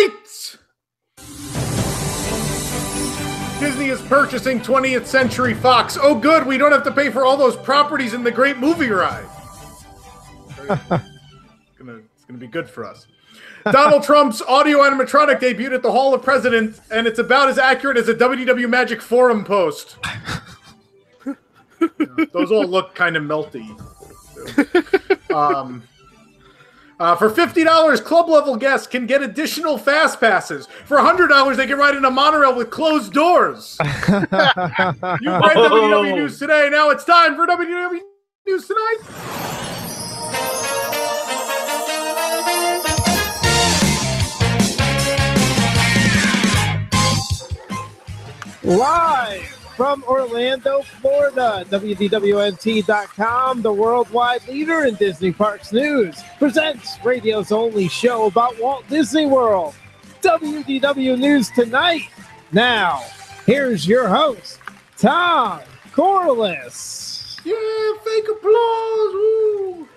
Tonight! Disney is purchasing 20th Century Fox. Oh, good. We don't have to pay for all those properties in the Great Movie Ride. It's gonna be good for us. Donald Trump's audio animatronic debuted at the Hall of Presidents, and it's about as accurate as a WDW Magic Forum post. Those all look kind of melty. For $50, club-level guests can get additional fast passes. For $100, they can ride in a monorail with closed doors. You read WDW News Today. Now it's time for WDW News Tonight. Live from Orlando, Florida, WDWNT.com, the worldwide leader in Disney Parks news, presents radio's only show about Walt Disney World, WDW News Tonight. Now, here's your host, Tom Corliss. Yeah, fake applause. Woo.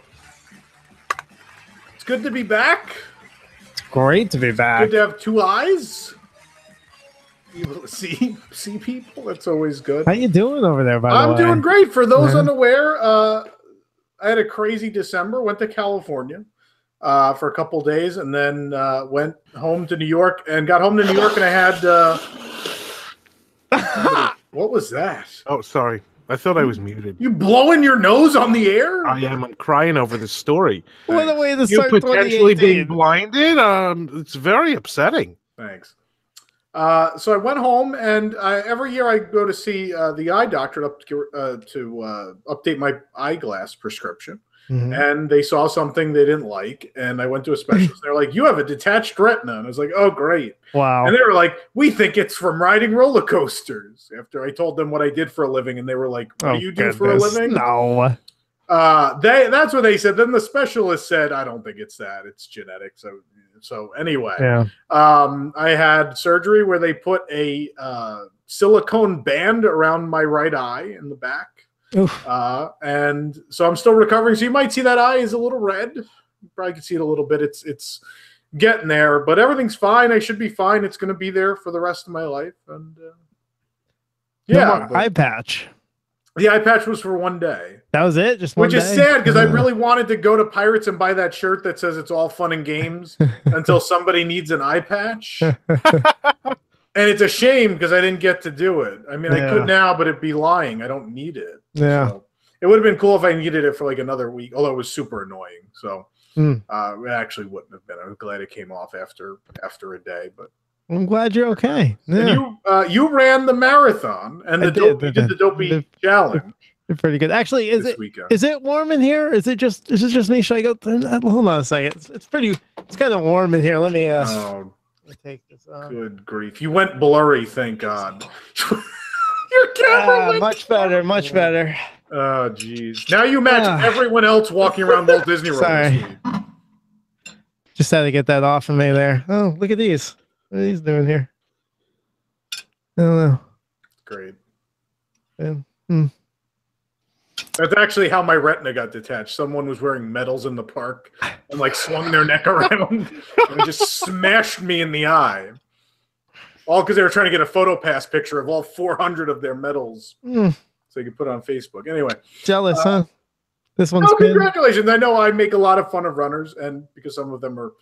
It's good to be back. It's great to be back. Good to have two eyes. Be able to see people. That's always good. How you doing over there, by the way? I'm doing great. For those unaware, I had a crazy December. Went to California for a couple days, and then went home to New York. And got home to New York, and I had what was that? Oh, sorry. I thought I was muted. You blowing your nose on the air? I am. I'm crying over the story. What a way to You start potentially 2018. being blinded. It's very upsetting. Thanks. So I went home, and every year I go to see the eye doctor to update my eyeglass prescription. Mm-hmm. And they saw something they didn't like, and I went to a specialist. They're like, "You have a detached retina," and I was like, "Oh, great!" Wow. And they were like, "We think it's from riding roller coasters." After I told them what I did for a living, and they were like, "What do you do for a living?" No. That's what they said. Then the specialist said, "I don't think it's that. It's genetic." So anyway, Yeah. I had surgery where they put a silicone band around my right eye in the back. Oof. And so I'm still recovering. So you might see that eye is a little red. You probably can see it a little bit. It's getting there, but everything's fine. I should be fine. It's going to be there for the rest of my life. And No more eye patch. the eye patch was for one day. That was it? Just one Which day? is sad because I really wanted to go to Pirates and buy that shirt that says it's all fun and games until somebody needs an eye patch. And it's a shame because I didn't get to do it. I mean, I could now, but it'd be lying. I don't need it. Yeah. So it would have been cool if I needed it for like another week, although it was super annoying. So it actually wouldn't have been. I'm glad it came off after a day. But I'm glad you're okay. Yeah. And you ran the marathon and you did the Dopey challenge. Pretty good. Actually, is weekend. it warm in here? Is it just me? Should I go? Hold on a second. It's kind of warm in here. Let me take this off. Good grief. You went blurry, thank God. Your camera went much better. Oh, geez. Now you match everyone else walking around Walt Disney World. Sorry. Just had to get that off of me there. Oh, look at these. What are these doing here? I don't know. Great. Yeah. That's actually how my retina got detached. Someone was wearing medals in the park and like swung their neck around and just smashed me in the eye. All because they were trying to get a photo pass picture of all 400 of their medals so they could put it on Facebook. Anyway. Jealous, huh? This one's congratulations. I know I make a lot of fun of runners, and because some of them are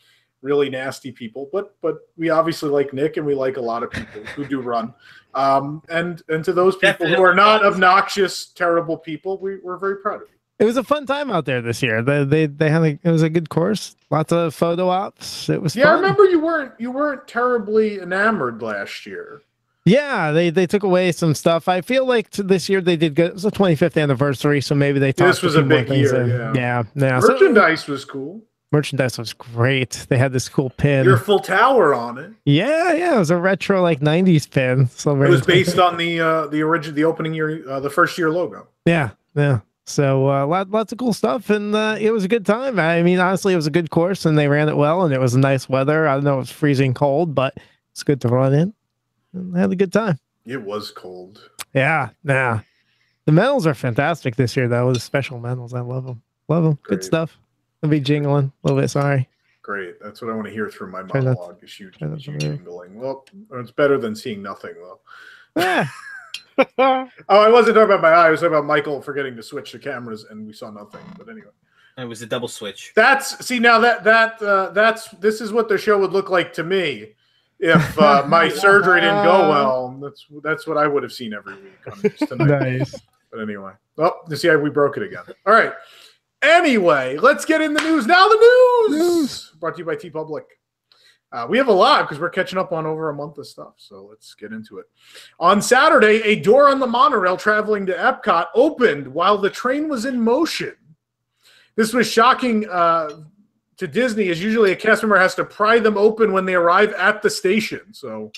really nasty people, but we obviously like Nick, and we like a lot of people who do run. And to those people who are not obnoxious, terrible people, we're very proud of you. It was a fun time out there this year. They had it was a good course. Lots of photo ops. It was fun. I remember you weren't terribly enamored last year. Yeah, they took away some stuff. I feel like this year they did good. It was the 25th anniversary, so maybe they This was a big year. Yeah. Merchandise was cool. Merchandise was great. They had this cool pin. Your full tower on it. Yeah. It was a retro 90s pin. So it was based on the original, the opening year, the first year logo. Yeah. So lots of cool stuff, and it was a good time. I mean, honestly, it was a good course, and they ran it well, and it was nice weather. I know it was freezing cold, but it's good to run in. And I had a good time. It was cold. Yeah. The medals are fantastic this year, though. The special medals, I love them. Great. Good stuff. I'll be jingling a little bit. Sorry. Great. That's what I want to hear through my Try not- monologue. Is you try not to move. jingling. Well, it's better than seeing nothing, though. Yeah. Oh, I wasn't talking about my eye. I was talking about Michael forgetting to switch the cameras, and we saw nothing. But anyway, It was a double switch. that's this is what the show would look like to me if my surgery didn't go well. That's what I would have seen every week on News Tonight. Nice. But anyway, well, you see, we broke it again. All right. Anyway, let's get in the news now. The news brought to you by TeePublic. We have a lot because we're catching up on over a month of stuff. So let's get into it. On Saturday, a door on the monorail traveling to Epcot opened while the train was in motion. This was shocking to Disney, as usually a cast member has to pry them open when they arrive at the station. So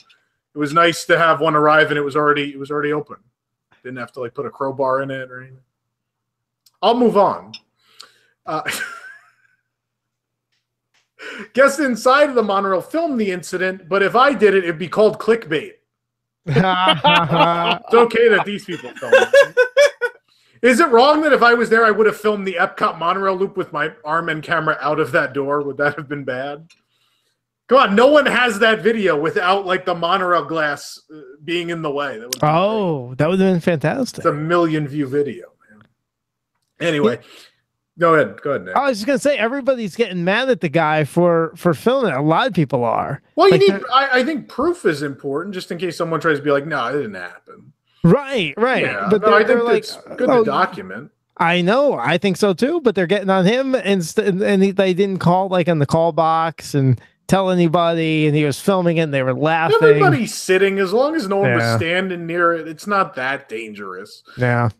it was nice to have one arrive and it was already open. Didn't have to put a crowbar in it or anything. I'll move on. Guests inside of the monorail filmed the incident, but if I did it, it'd be called clickbait. It's okay that these people filmed it. Is it wrong that if I was there, I would have filmed the Epcot monorail loop with my arm and camera out of that door? Would that have been bad? Come on, no one has that video without the monorail glass being in the way. That would have been fantastic. It's a 1 million view video, man. Anyway. Go ahead, Nick. I was just gonna say everybody's getting mad at the guy for filming it. A lot of people are. Well, I think proof is important, just in case someone tries to be like, "No, it didn't happen." Right. Yeah, but I think it's good to document. I know, I think so too. But they're getting on him, and they didn't call on the call box and tell anybody, and he was filming it, and they were laughing. Everybody's sitting, as long as no one was standing near it. It's not that dangerous. Yeah,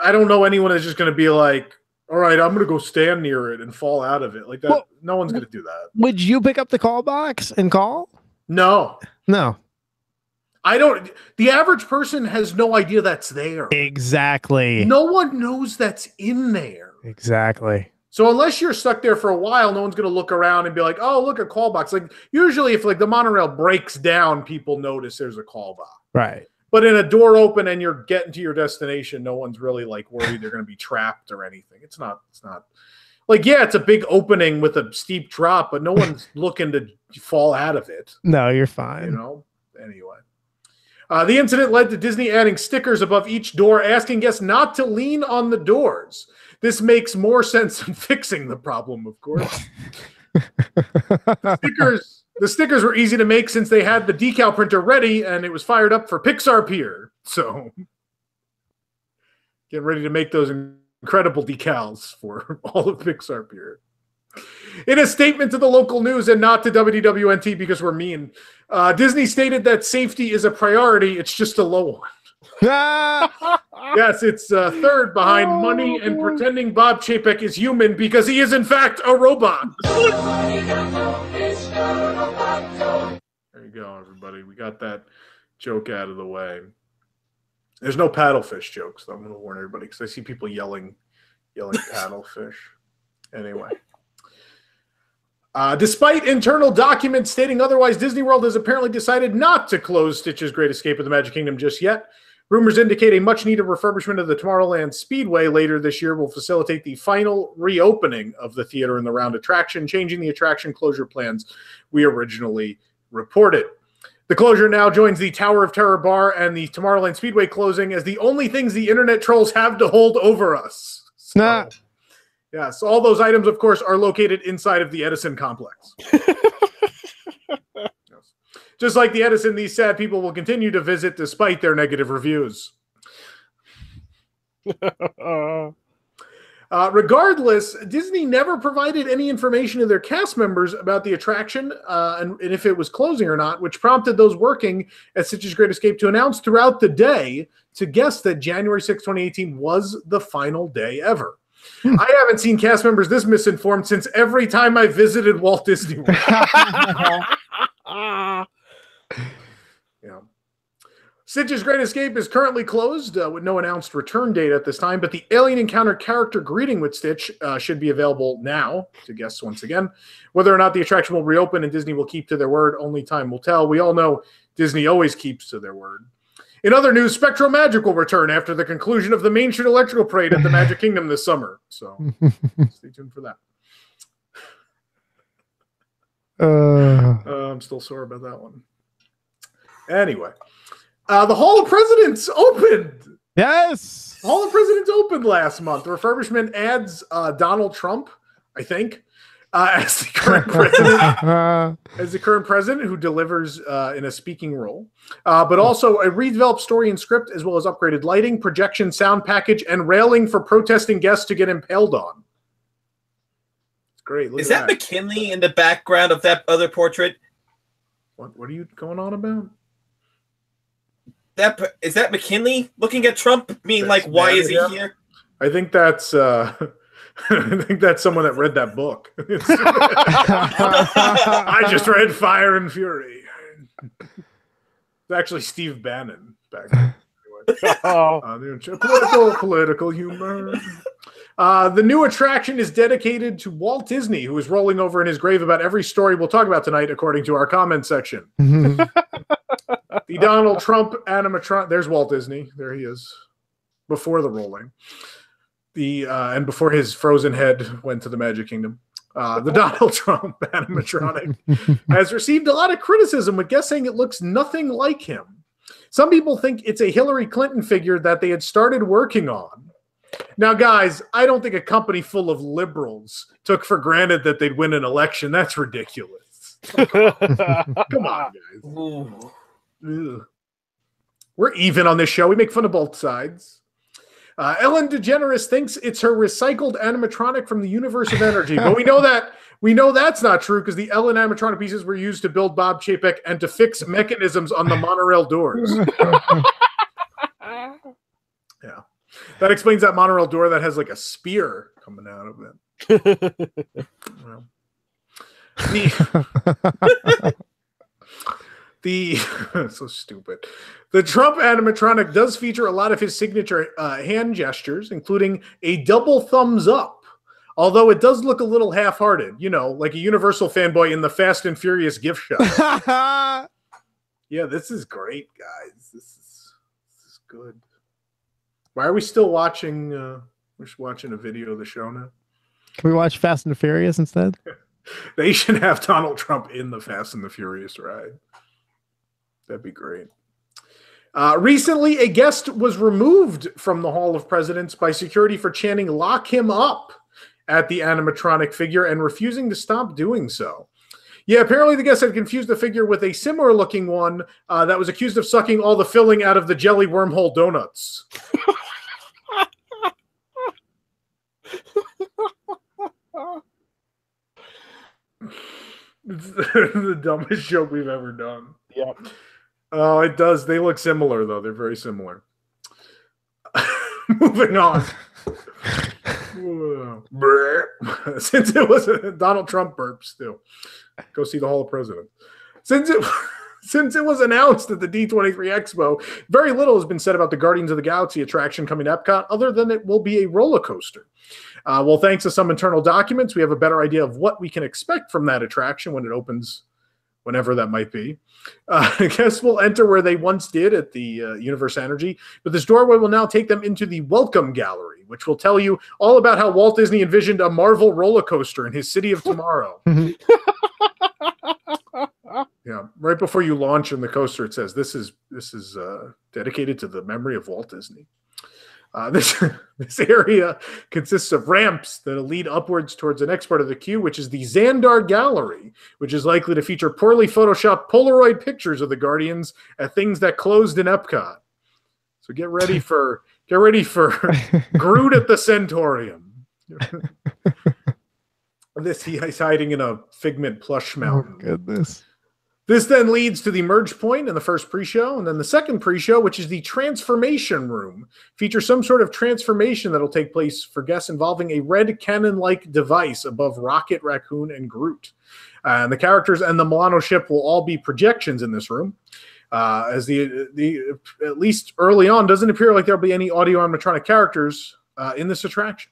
I don't know anyone that's just going to be like, all right, I'm going to go stand near it and fall out of it. Like that, no one's going to do that. Would you pick up the call box and call? No. I don't. The average person has no idea that's there. Exactly. No one knows that's in there. Exactly. So unless you're stuck there for a while, no one's going to look around and be like, oh, look, a call box. Usually if the monorail breaks down, people notice there's a call box. Right. But in a door open and you're getting to your destination, no one's really worried they're going to be trapped or anything. It's not it's a big opening with a steep drop, but no one's looking to fall out of it. No, you're fine. Anyway. The incident led to Disney adding stickers above each door, asking guests not to lean on the doors. This makes more sense than fixing the problem, of course. The stickers were easy to make since they had the decal printer ready and it was fired up for Pixar Pier. So get ready to make those incredible decals for all of Pixar Pier. In a statement to the local news and not to WDWNT because we're mean, Disney stated that safety is a priority. It's just a low one. Yes, it's third behind money and pretending Bob Chapek is human because he is in fact a robot. There you go, everybody. We got that joke out of the way. There's no paddlefish jokes, though. I'm going to warn everybody because I see people yelling paddlefish. Anyway. Despite internal documents stating otherwise, Disney World has apparently decided not to close Stitch's Great Escape of the Magic Kingdom just yet. Rumors indicate a much-needed refurbishment of the Tomorrowland Speedway later this year will facilitate the final reopening of the theater and the round attraction, changing the attraction closure plans we originally reported. The closure now joins the Tower of Terror bar and the Tomorrowland Speedway closing as the only things the internet trolls have to hold over us. So, yes, all those items, of course, are located inside of the Edison complex. Yes. Just like the Edison, these sad people will continue to visit despite their negative reviews. Regardless, Disney never provided any information to their cast members about the attraction and if it was closing or not, which prompted those working at Stitch's Great Escape to announce throughout the day to guests that January 6, 2018 was the final day ever. I haven't seen cast members this misinformed since every time I visited Walt Disney World. Yeah. Stitch's Great Escape is currently closed with no announced return date at this time, but the Alien Encounter character greeting with Stitch should be available now to guests once again. Whether or not the attraction will reopen and Disney will keep to their word, only time will tell. We all know Disney always keeps to their word. In other news, Spectro Magic will return after the conclusion of the Main Street Electrical Parade at the Magic Kingdom this summer. So stay tuned for that. I'm still sore about that one. Anyway, the Hall of Presidents opened. Yes. Hall of Presidents opened last month. The refurbishment adds Donald Trump, I think, as the current president, who delivers in a speaking role, but also a redeveloped story and script, as well as upgraded lighting, projection, sound package, and railing for protesting guests to get impaled on. It's great. Look Is that McKinley in the background of that other portrait? What are you going on about? Is that McKinley looking at Trump? Why is he here? I think that's I think that's someone that read that book. I just read Fire and Fury. It's actually Steve Bannon back then. Political humor. The new attraction is dedicated to Walt Disney, who is rolling over in his grave about every story we'll talk about tonight, according to our comment section. The Donald Trump animatronic. There's Walt Disney. There he is. Before the rolling. And before his frozen head went to the Magic Kingdom. The Donald Trump animatronic has received a lot of criticism, with guests saying it looks nothing like him. Some people think it's a Hillary Clinton figure that they had started working on. Now, guys, I don't think a company full of liberals took for granted that they'd win an election. That's ridiculous. Come on, guys. Ugh. We're even on this show. We make fun of both sides. Ellen DeGeneres thinks it's her recycled animatronic from the universe of energy, but we know that's not true, because the Ellen animatronic pieces were used to build Bob Chapek and to fix mechanisms on the monorail doors. Yeah, that explains that monorail door that has like a spear coming out of it. Well, so stupid. The Trump animatronic does feature a lot of his signature hand gestures, including a double thumbs up, although it does look a little half-hearted, like a Universal fanboy in the Fast and Furious gift shop. Yeah, this is great, guys. This is good. Why are we still watching? We're just watching a video of the show now. Can we watch Fast and the Furious instead? They should have Donald Trump in the Fast and the Furious ride. That'd be great. Recently, a guest was removed from the Hall of Presidents by security for chanting "Lock him up" at the animatronic figure and refusing to stop doing so. Yeah, apparently the guest had confused the figure with a similar-looking one that was accused of sucking all the filling out of the jelly wormhole donuts. It's the dumbest joke we've ever done. Yep. Oh, it does. They look similar, though. They're very similar. Moving on. Since it was Donald Trump burps, too. Go see the Hall of Presidents. Since it was announced at the D23 Expo, very little has been said about the Guardians of the Galaxy attraction coming to Epcot, other than it will be a roller coaster. Well, thanks to some internal documents, we have a better idea of what we can expect from that attraction when it opens, whenever that might be. Guests will enter where they once did at the Universe Energy, but this doorway will now take them into the Welcome Gallery, which will tell you all about how Walt Disney envisioned a Marvel roller coaster in his City of Tomorrow. Yeah, right before you launch in the coaster, it says this is dedicated to the memory of Walt Disney. This area consists of ramps that lead upwards towards the next part of the queue, which is the Xandar Gallery, which is likely to feature poorly photoshopped Polaroid pictures of the Guardians at things that closed in Epcot. So get ready for Groot at the Centaurium. He's hiding in a Figment plush mountain. Oh, goodness. This then leads to the merge point in the first pre-show, and then the second pre-show, which is the transformation room, features some sort of transformation that will take place for guests involving a red cannon-like device above Rocket, Raccoon, and Groot. And the characters and the Milano ship will all be projections in this room. As the at least early on, doesn't appear like there'll be any audio animatronic characters in this attraction.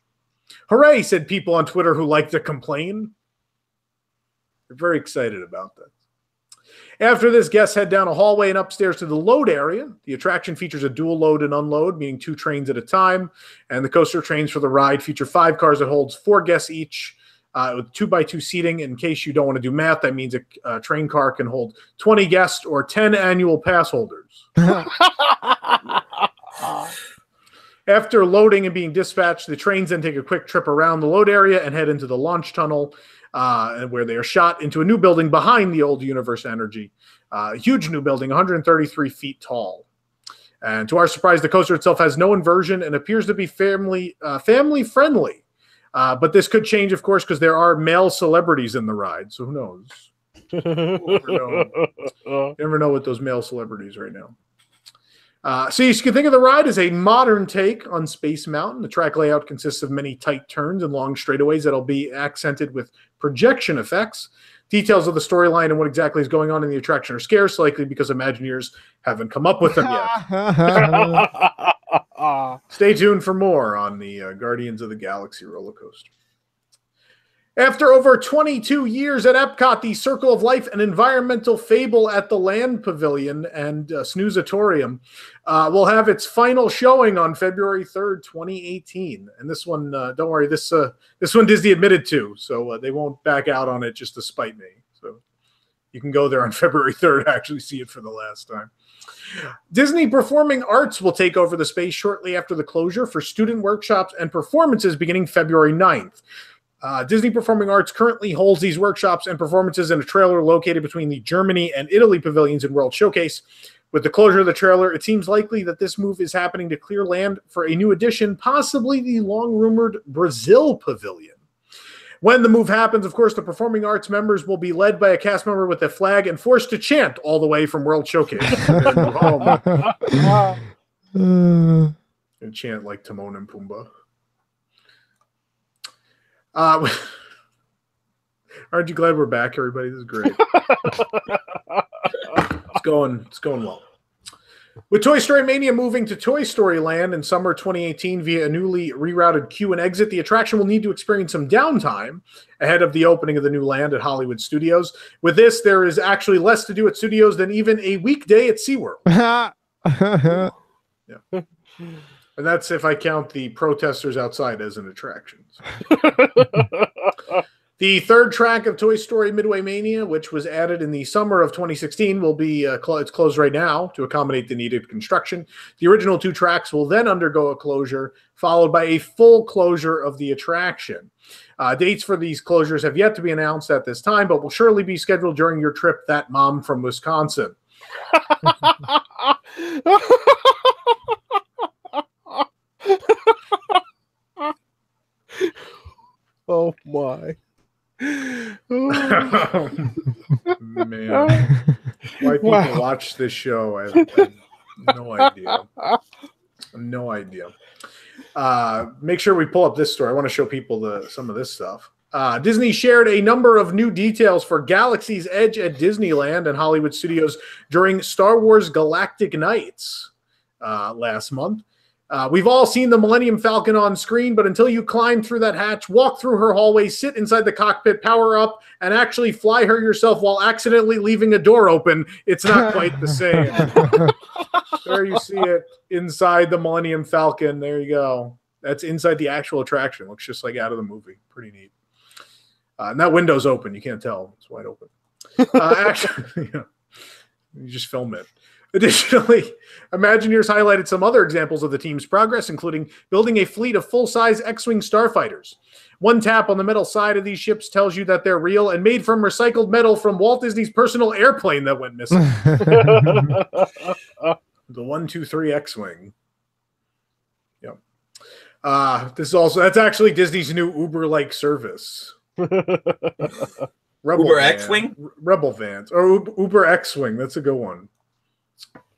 Hooray, said people on Twitter who like to complain. They're very excited about that. After this, guests head down a hallway and upstairs to the load area. The attraction features a dual load and unload, meaning 2 trains at a time. And the coaster trains for the ride feature 5 cars that holds 4 guests each. with 2x2 seating. In case you don't want to do math, that means a train car can hold 20 guests or 10 annual pass holders. After loading and being dispatched, the trains then take a quick trip around the load area and head into the launch tunnel, where they are shot into a new building behind the old Universe Energy. A huge new building, 133 feet tall. And to our surprise, the coaster itself has no inversion and appears to be family friendly. But this could change, of course, because there are male celebrities in the ride. So who knows? Never know with those male celebrities right now. So you can think of the ride as a modern take on Space Mountain. The track layout consists of many tight turns and long straightaways that'll be accented with projection effects. Details of the storyline and what exactly is going on in the attraction are scarce, likely because Imagineers haven't come up with them yet. Stay tuned for more on the Guardians of the Galaxy roller coaster. After over 22 years at Epcot, the Circle of Life, an environmental fable at the Land Pavilion and Snoozatorium, will have its final showing on February 3rd, 2018. And this one, don't worry, this one Disney admitted to, so they won't back out on it just to spite me. So you can go there on February 3rd to actually see it for the last time. Disney Performing Arts will take over the space shortly after the closure for student workshops and performances beginning February 9th. Disney Performing Arts currently holds these workshops and performances in a trailer located between the Germany and Italy pavilions in World Showcase. With the closure of the trailer, it seems likely that this move is happening to clear land for a new addition, possibly the long-rumored Brazil pavilion. When the move happens, of course, the Performing Arts members will be led by a cast member with a flag and forced to chant all the way from World Showcase. And chant like Timon and Pumbaa. Aren't you glad we're back, everybody? This is great. It's going well. With Toy Story Mania moving to Toy Story Land in summer 2018 via a newly rerouted queue and exit, the attraction will need to experience some downtime ahead of the opening of the new land at Hollywood Studios. With this, there is actually less to do at Studios than even a weekday at SeaWorld. Yeah. And that's if I count the protesters outside as an attraction. The third track of Toy Story Midway Mania, which was added in the summer of 2016, will be it's closed right now to accommodate the needed construction. The original two tracks will then undergo a closure, followed by a full closure of the attraction. Dates for these closures have yet to be announced at this time, but will surely be scheduled during your trip, That Mom from Wisconsin. Oh my. Oh, man. Why people watch this show, I have no idea. No idea. Make sure we pull up this story. I want to show people some of this stuff. Disney shared a number of new details for Galaxy's Edge at Disneyland and Hollywood Studios during Star Wars Galactic Nights last month. We've all seen the Millennium Falcon on screen, but until you climb through that hatch, walk through her hallway, sit inside the cockpit, power up, and actually fly her yourself while accidentally leaving a door open, it's not quite the same. There you see it inside the Millennium Falcon. There you go. That's inside the actual attraction. Looks just like out of the movie. Pretty neat. And that window's open. You can't tell. It's wide open. Actually, you just film it. Additionally, Imagineers highlighted some other examples of the team's progress, including building a fleet of full-size X-Wing starfighters. One tap on the metal side of these ships tells you that they're real and made from recycled metal from Walt Disney's personal airplane that went missing. The 123 X-Wing. Yep. That's actually Disney's new Uber-like service. Uber X-Wing? Rebel Vans. Or Uber X-Wing. That's a good one.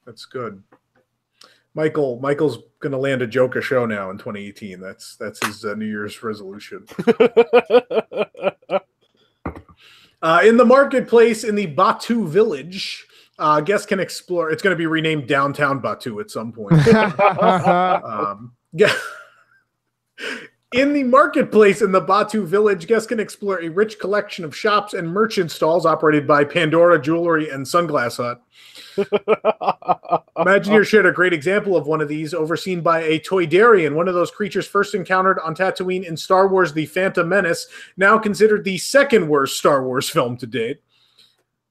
That's good. Michael's going to land a Joker show now in 2018. That's his New Year's resolution. In the marketplace in the Batu Village, guests can explore. It's going to be renamed Downtown Batu at some point. In the marketplace in the Batu village, guests can explore a rich collection of shops and merchant stalls operated by Pandora Jewelry and Sunglass Hut. Imagineers shared a great example of one of these, overseen by a Toydarian, one of those creatures first encountered on Tatooine in Star Wars The Phantom Menace, now considered the second worst Star Wars film to date.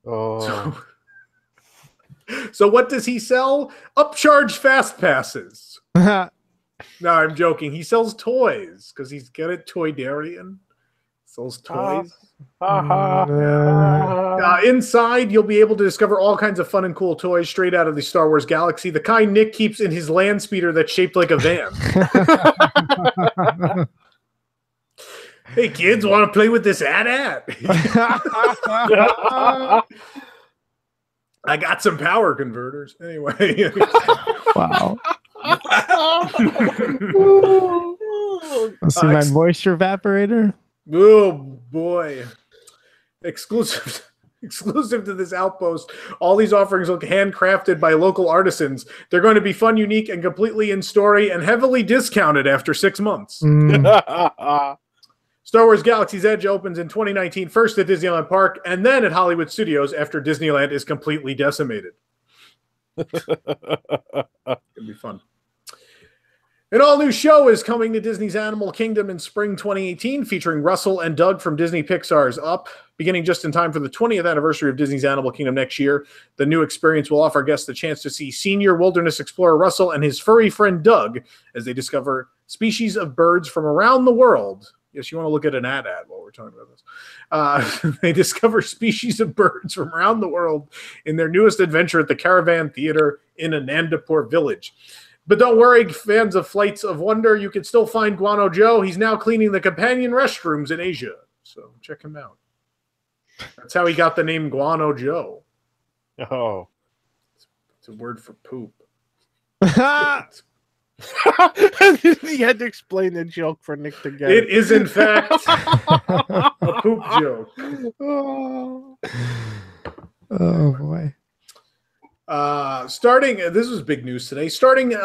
Oh. So what does he sell? Upcharge fast passes. No, I'm joking. He sells toys because he's good at Toydarian. Sells toys. Inside, you'll be able to discover all kinds of fun and cool toys straight out of the Star Wars galaxy. The kind Nick keeps in his land speeder that's shaped like a van. Hey, kids, want to play with this AT-AT? I got some power converters. Anyway. Wow. See my moisture evaporator? Oh boy. Exclusive to this outpost, all these offerings look handcrafted by local artisans. They're going to be fun, unique, and completely in story and heavily discounted after 6 months. Star Wars Galaxy's Edge opens in 2019, first at Disneyland Park and then at Hollywood Studios after Disneyland is completely decimated. It'll be fun. An all-new show is coming to Disney's Animal Kingdom in spring 2018, featuring Russell and Doug from Disney Pixar's Up. Beginning just in time for the 20th anniversary of Disney's Animal Kingdom next year, the new experience will offer guests the chance to see senior wilderness explorer Russell and his furry friend Doug as they discover species of birds from around the world. Yes, you want to look at an AT-AT while we're talking about this. They discover species of birds from around the world in their newest adventure at the Caravan Theater in Anandapur Village. But don't worry, fans of Flights of Wonder, you can still find Guano Joe. He's now cleaning the companion restrooms in Asia. So check him out. That's how he got the name Guano Joe. Oh. It's a word for poop. He had to explain the joke for Nick to get. It is, in fact, a poop joke. Oh boy. This was big news today. Starting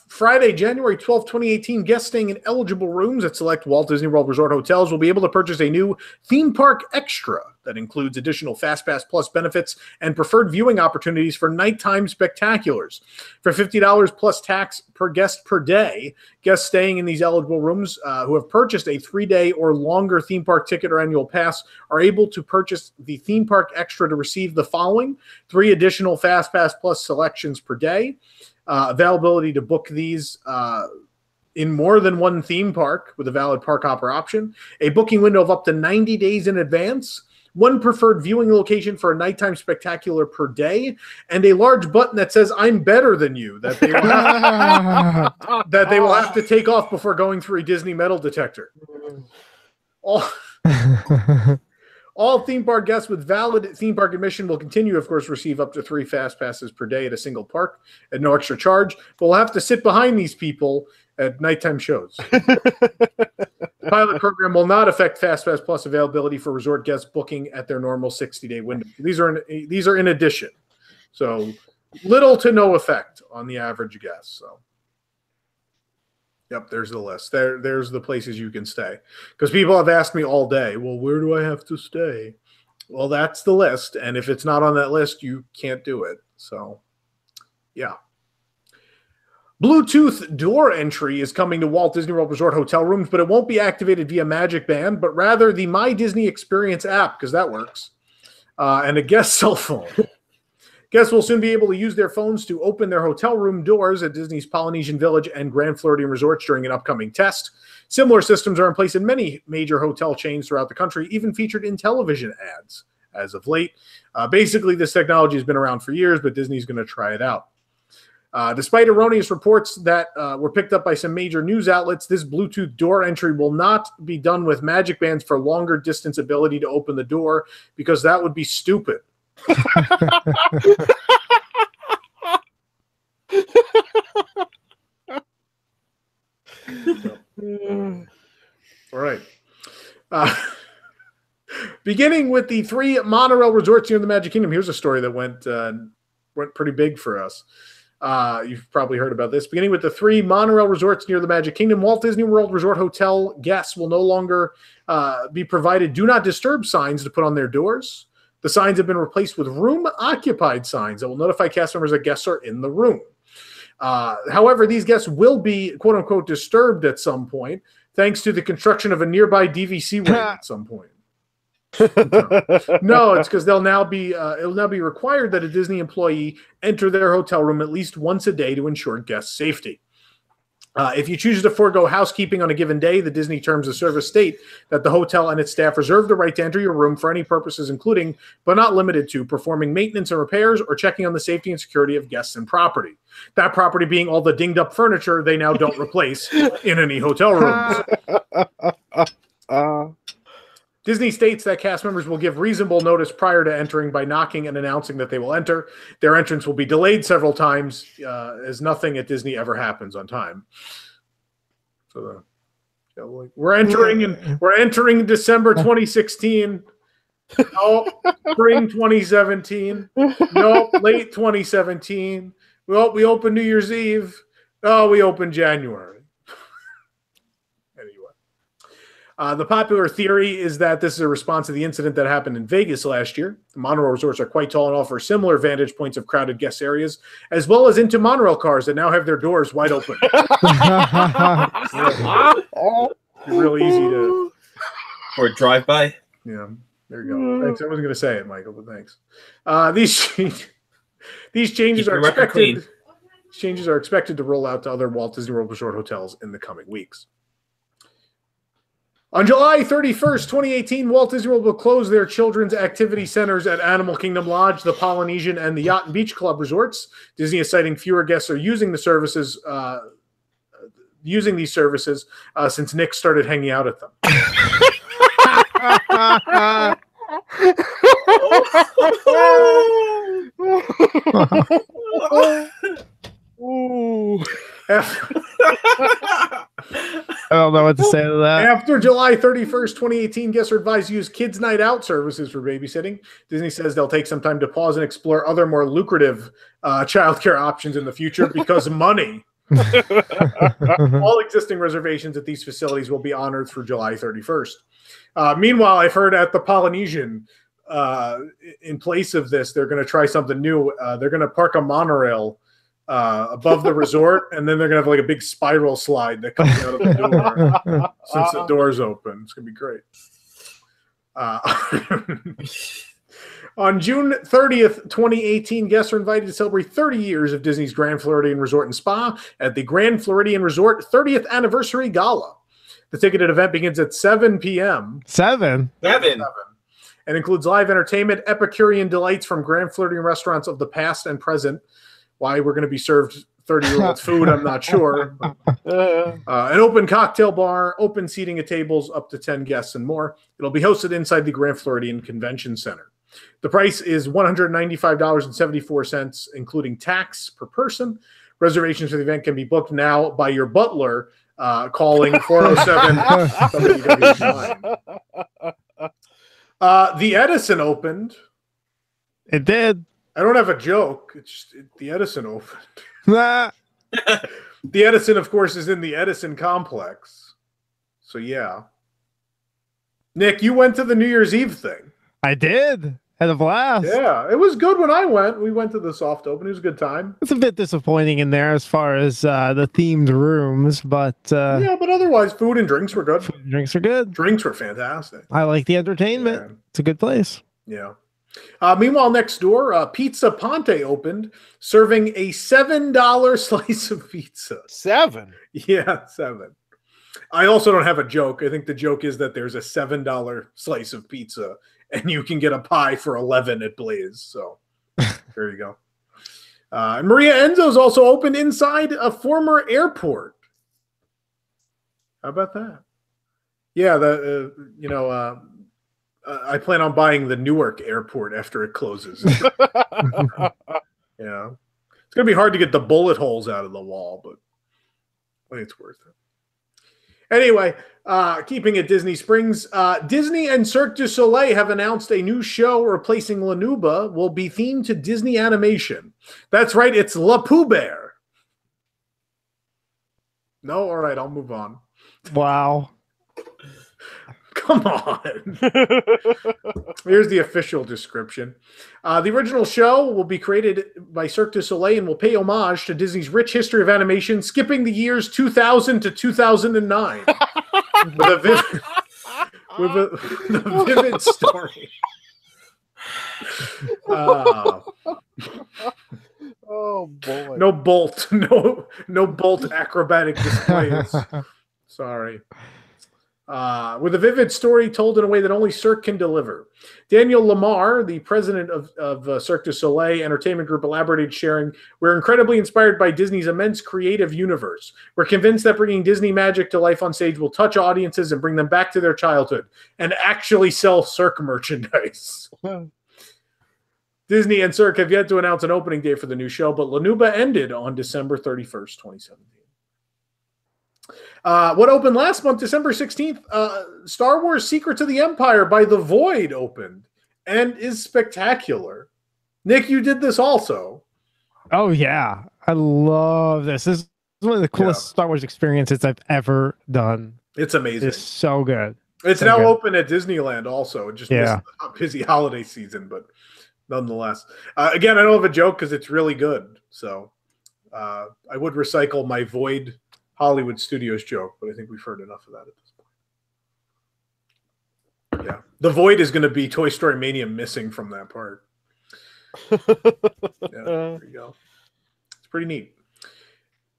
Friday, January 12th, 2018, guests staying in eligible rooms at select Walt Disney World Resort hotels will be able to purchase a new Theme Park Extra that includes additional FastPass Plus benefits and preferred viewing opportunities for nighttime spectaculars. For $50 plus tax per guest per day, guests staying in these eligible rooms who have purchased a 3-day or longer theme park ticket or annual pass are able to purchase the Theme Park Extra to receive the following: 3 additional FastPass Plus selections per day, availability to book these in more than one theme park with a valid park hopper option, a booking window of up to 90 days in advance, 1 preferred viewing location for a nighttime spectacular per day, and a large button that says "I'm better than you" that they will have to take off before going through a Disney metal detector. All theme park guests with valid theme park admission will continue, of course, receive up to 3 fast passes per day at a single park at no extra charge, but we'll have to sit behind these people at nighttime shows. The pilot program will not affect FastPass Plus availability for resort guests booking at their normal 60-day window. These are in addition. So little to no effect on the average guest. So yep, there's the list. There's the places you can stay. Because people have asked me all day, well, where do I have to stay? Well, that's the list. And if it's not on that list, you can't do it. So, yeah. Bluetooth door entry is coming to Walt Disney World Resort hotel rooms, but it won't be activated via Magic Band, but rather the My Disney Experience app, because that works, and a guest cell phone. Guests will soon be able to use their phones to open their hotel room doors at Disney's Polynesian Village and Grand Floridian resorts during an upcoming test. Similar systems are in place in many major hotel chains throughout the country, even featured in television ads as of late. Basically, this technology has been around for years, but Disney's going to try it out. Despite erroneous reports that were picked up by some major news outlets, this Bluetooth door entry will not be done with Magic Bands for longer distance ability to open the door, because that would be stupid. All right. Beginning with the 3 monorail resorts here in the Magic Kingdom, here's a story that went pretty big for us. You've probably heard about this. Beginning with the 3 monorail resorts near the Magic Kingdom, Walt Disney World Resort Hotel guests will no longer be provided do not disturb signs to put on their doors. The signs have been replaced with room occupied signs that will notify cast members that guests are in the room. However, these guests will be, quote unquote, disturbed at some point, thanks to the construction of a nearby DVC wing at some point. No, it's because it'll now be required that a Disney employee enter their hotel room at least once a day to ensure guest safety. If you choose to forego housekeeping on a given day, the Disney terms of service state that the hotel and its staff reserve the right to enter your room for any purposes, including, but not limited to, performing maintenance and repairs or checking on the safety and security of guests and property. That property being all the dinged up furniture they now don't replace in any hotel rooms. Disney states that cast members will give reasonable notice prior to entering by knocking and announcing that they will enter. Their entrance will be delayed several times, as nothing at Disney ever happens on time. So, we're entering December 2016. No, spring 2017. No, late 2017. Well, we open New Year's Eve. Oh, we open January. The popular theory is that this is a response to the incident that happened in Vegas last year. The monorail resorts are quite tall and offer similar vantage points of crowded guest areas, as well as into monorail cars that now have their doors wide open. Really easy to... For a drive-by? Yeah, there you go. Thanks. I wasn't going to say it, Michael, but thanks. These changes are expected to roll out to other Walt Disney World Resort hotels in the coming weeks. On July 31st, 2018, Walt Disney World will close their children's activity centers at Animal Kingdom Lodge, the Polynesian, and the Yacht and Beach Club resorts. Disney is citing fewer guests are using these services since Nick started hanging out at them. Ooh. I don't know what to say to that. After July 31st, 2018, guests are advised to use Kids Night Out services for babysitting. Disney says they'll take some time to pause and explore other more lucrative childcare options in the future because money. All existing reservations at these facilities will be honored through July 31st. Meanwhile, I've heard at the Polynesian, in place of this, they're going to try something new. They're going to park a monorail above the resort, and then they're gonna have like a big spiral slide that comes out of the door since the door's open. It's gonna be great. On June 30th, 2018, guests are invited to celebrate 30 years of Disney's Grand Floridian Resort and Spa at the Grand Floridian Resort 30th Anniversary Gala. The ticketed event begins at 7 p.m. 7? 7. And includes live entertainment, Epicurean delights from Grand Floridian restaurants of the past and present. Why we're going to be served 30-year-old food, I'm not sure. An open cocktail bar, open seating at tables, up to 10 guests and more. It'll be hosted inside the Grand Floridian Convention Center. The price is $195.74, including tax per person. Reservations for the event can be booked now by your butler calling 407 WDW9. The Edison opened. It did. I don't have a joke. It's just, the Edison opened. Nah. The Edison, of course, is in the Edison complex. So, yeah. Nick, you went to the New Year's Eve thing. I did. Had a blast. Yeah, it was good when I went. We went to the soft open. It was a good time. It's a bit disappointing in there as far as the themed rooms, but... yeah, but otherwise, food and drinks were good. Food and drinks are good. Drinks were fantastic. I like the entertainment. Yeah. It's a good place. Yeah. Meanwhile, next door, Pizza Ponte opened, serving a $7 slice of pizza. 7? Yeah, 7. I also don't have a joke. I think the joke is that there's a $7 slice of pizza, and you can get a pie for 11 at Blaze. So there you go. And Maria Enzo's also opened inside a former airport. How about that? Yeah, I plan on buying the Newark airport after it closes. Yeah. It's going to be hard to get the bullet holes out of the wall, but I think it's worth it. Anyway, keeping at Disney Springs, Disney and Cirque du Soleil have announced a new show replacing Lanuba will be themed to Disney animation. That's right, it's La Pooh Bear. No? All right, I'll move on. Wow. Come on. Here's the official description. The original show will be created by Cirque du Soleil and will pay homage to Disney's rich history of animation, skipping the years 2000 to 2009. with a vivid story. Oh boy. No bolt. No bolt acrobatic displays. Sorry. With a vivid story told in a way that only Cirque can deliver. Daniel Lamar, the president of Cirque du Soleil Entertainment Group, elaborated, sharing, "We're incredibly inspired by Disney's immense creative universe. We're convinced that bringing Disney magic to life on stage will touch audiences and bring them back to their childhood and actually sell Cirque merchandise." Disney and Cirque have yet to announce an opening date for the new show, but Lanuba ended on December 31st, 2017. What opened last month, December 16th, Star Wars Secrets of the Empire by The Void opened and is spectacular. Nick, you did this also. Oh, yeah. I love this. This is one of the coolest Star Wars experiences I've ever done. It's amazing. It's so good. It's now open at Disneyland also. It just missed a busy holiday season, but nonetheless. Again, I don't have a joke because it's really good. So I would recycle my Void Hollywood Studios joke, but I think we've heard enough of that at this point. Yeah. The Void is going to be Toy Story Mania missing from that part. Yeah, there you go. It's pretty neat.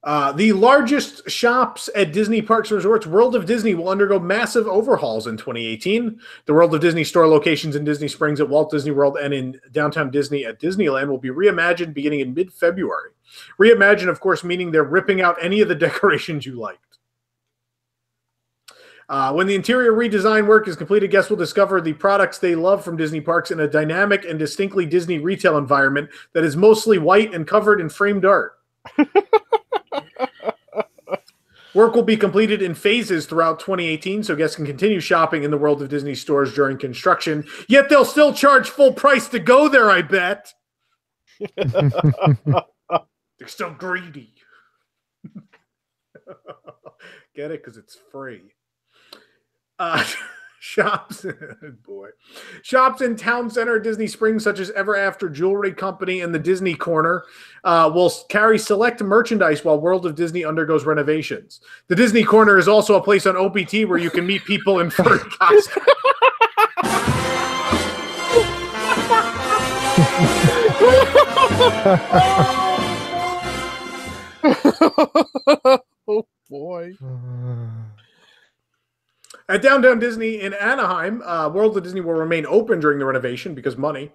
The largest shops at Disney Parks and Resorts, World of Disney, will undergo massive overhauls in 2018. The World of Disney store locations in Disney Springs at Walt Disney World and in downtown Disney at Disneyland will be reimagined beginning in mid-February. Reimagine, of course, meaning they're ripping out any of the decorations you liked. When the interior redesign work is completed, guests will discover the products they love from Disney parks in a dynamic and distinctly Disney retail environment that is mostly white and covered in framed art. Work will be completed in phases throughout 2018, so guests can continue shopping in the World of Disney stores during construction. Yet they'll still charge full price to go there, I bet. They're still greedy. Get it? Because it's free. Shops in Town Center Disney Springs, such as Ever After Jewelry Company and the Disney Corner, will carry select merchandise while World of Disney undergoes renovations. The Disney Corner is also a place on OPT where you can meet people in furry costumes. Oh boy. At Downtown Disney in Anaheim, World of Disney will remain open during the renovation because money.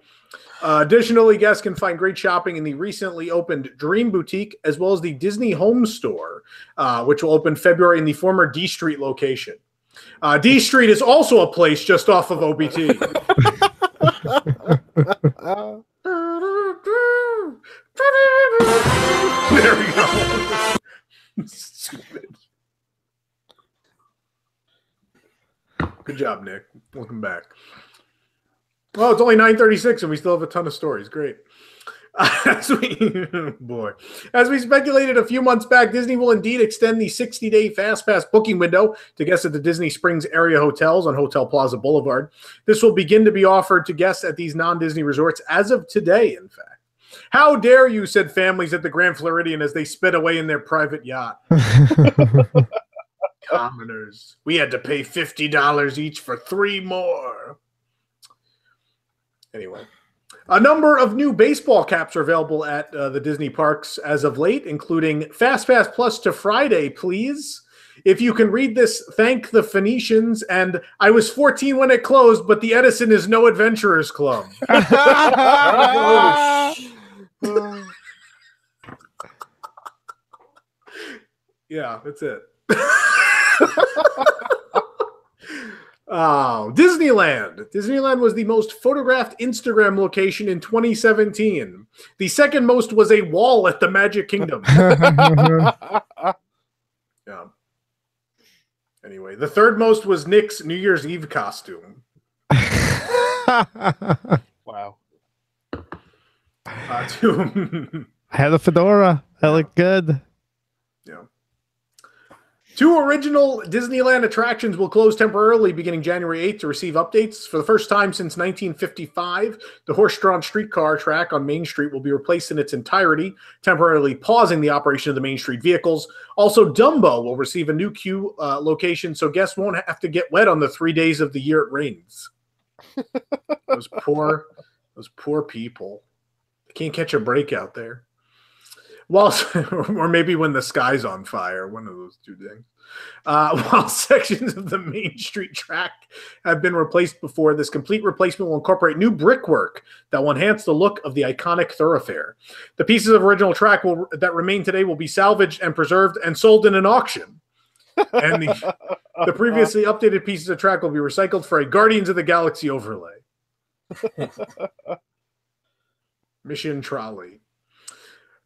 Additionally, guests can find great shopping in the recently opened Dream Boutique, as well as the Disney Home Store, which will open February in the former D Street location. D Street is also a place just off of OBT. There we go. Stupid. Good job, Nick. Welcome back. Well, it's only 9:36 and we still have a ton of stories. Great. As we speculated a few months back, Disney will indeed extend the 60-day FastPass booking window to guests at the Disney Springs area hotels on Hotel Plaza Boulevard. This will begin to be offered to guests at these non-Disney resorts as of today, in fact. How dare you, said families at the Grand Floridian as they sped away in their private yacht. Commoners. We had to pay $50 each for 3 more. Anyway. A number of new baseball caps are available at the Disney parks as of late, including FastPass Plus to Friday, please. If you can read this, thank the Phoenicians, and I was 14 when it closed, but the Edison is no adventurers club. Yeah, that's it. Oh, Disneyland. Disneyland was the most photographed Instagram location in 2017. The second most was a wall at the Magic Kingdom. Yeah. Anyway, the third most was Nick's New Year's Eve costume. Wow. I had a fedora. I looked good. Yeah. 2 original Disneyland attractions will close temporarily beginning January 8th to receive updates. For the first time since 1955, the horse-drawn streetcar track on Main Street will be replaced in its entirety, temporarily pausing the operation of the Main Street vehicles. Also, Dumbo will receive a new queue location, so guests won't have to get wet on the 3 days of the year it rains. Those poor people. They can't catch a break out there. Or maybe when the sky's on fire, one of those two things. While sections of the Main Street track have been replaced before, this complete replacement will incorporate new brickwork that will enhance the look of the iconic thoroughfare. The pieces of original track that remain today will be salvaged and preserved and sold in an auction. And the previously updated pieces of track will be recycled for a Guardians of the Galaxy overlay. Mission Trolley.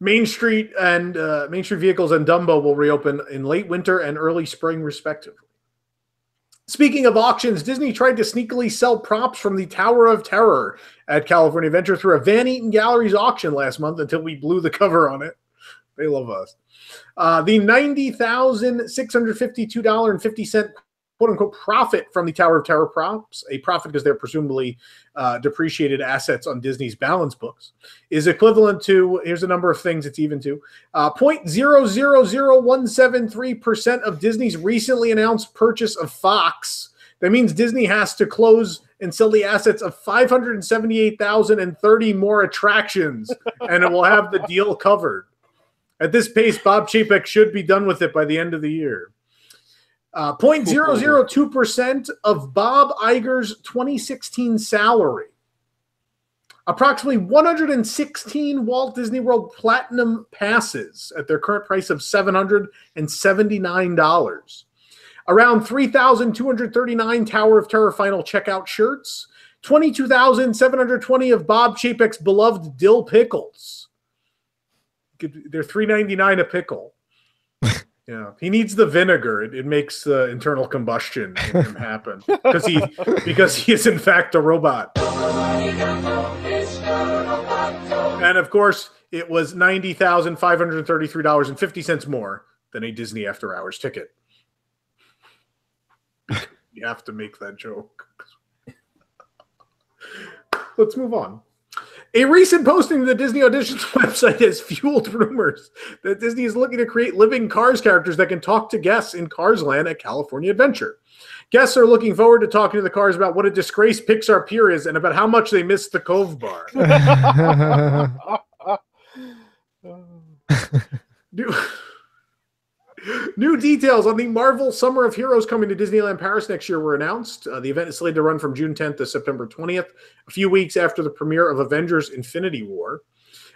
Main Street vehicles and Dumbo will reopen in late winter and early spring, respectively. Speaking of auctions, Disney tried to sneakily sell props from the Tower of Terror at California Adventure through a Van Eaton Galleries auction last month until we blew the cover on it. They love us. The $90,652.50 quote-unquote profit from the Tower of Terror props, a profit because they're presumably depreciated assets on Disney's balance books, is equivalent to, here's a number of things it's even to, 0.000173% of Disney's recently announced purchase of Fox. That means Disney has to close and sell the assets of 578,030 more attractions, and it will have the deal covered. At this pace, Bob Chapek should be done with it by the end of the year. 0.002% of Bob Iger's 2016 salary. Approximately 116 Walt Disney World Platinum passes at their current price of $779. Around 3,239 Tower of Terror final checkout shirts. 22,720 of Bob Chapek's beloved dill pickles. They're $3.99 a pickle. Yeah, he needs the vinegar. It makes the internal combustion in him happen because he is in fact a robot. And of course, it was $90,533.50 more than a Disney After Hours ticket. You have to make that joke. Let's move on. A recent posting of the Disney Auditions website has fueled rumors that Disney is looking to create living Cars characters that can talk to guests in Cars Land at California Adventure. Guests are looking forward to talking to the Cars about what a disgraced Pixar pier is and about how much they miss the Cove Bar. New details on the Marvel Summer of Heroes coming to Disneyland Paris next year were announced. The event is slated to run from June 10th to September 20th, a few weeks after the premiere of Avengers Infinity War,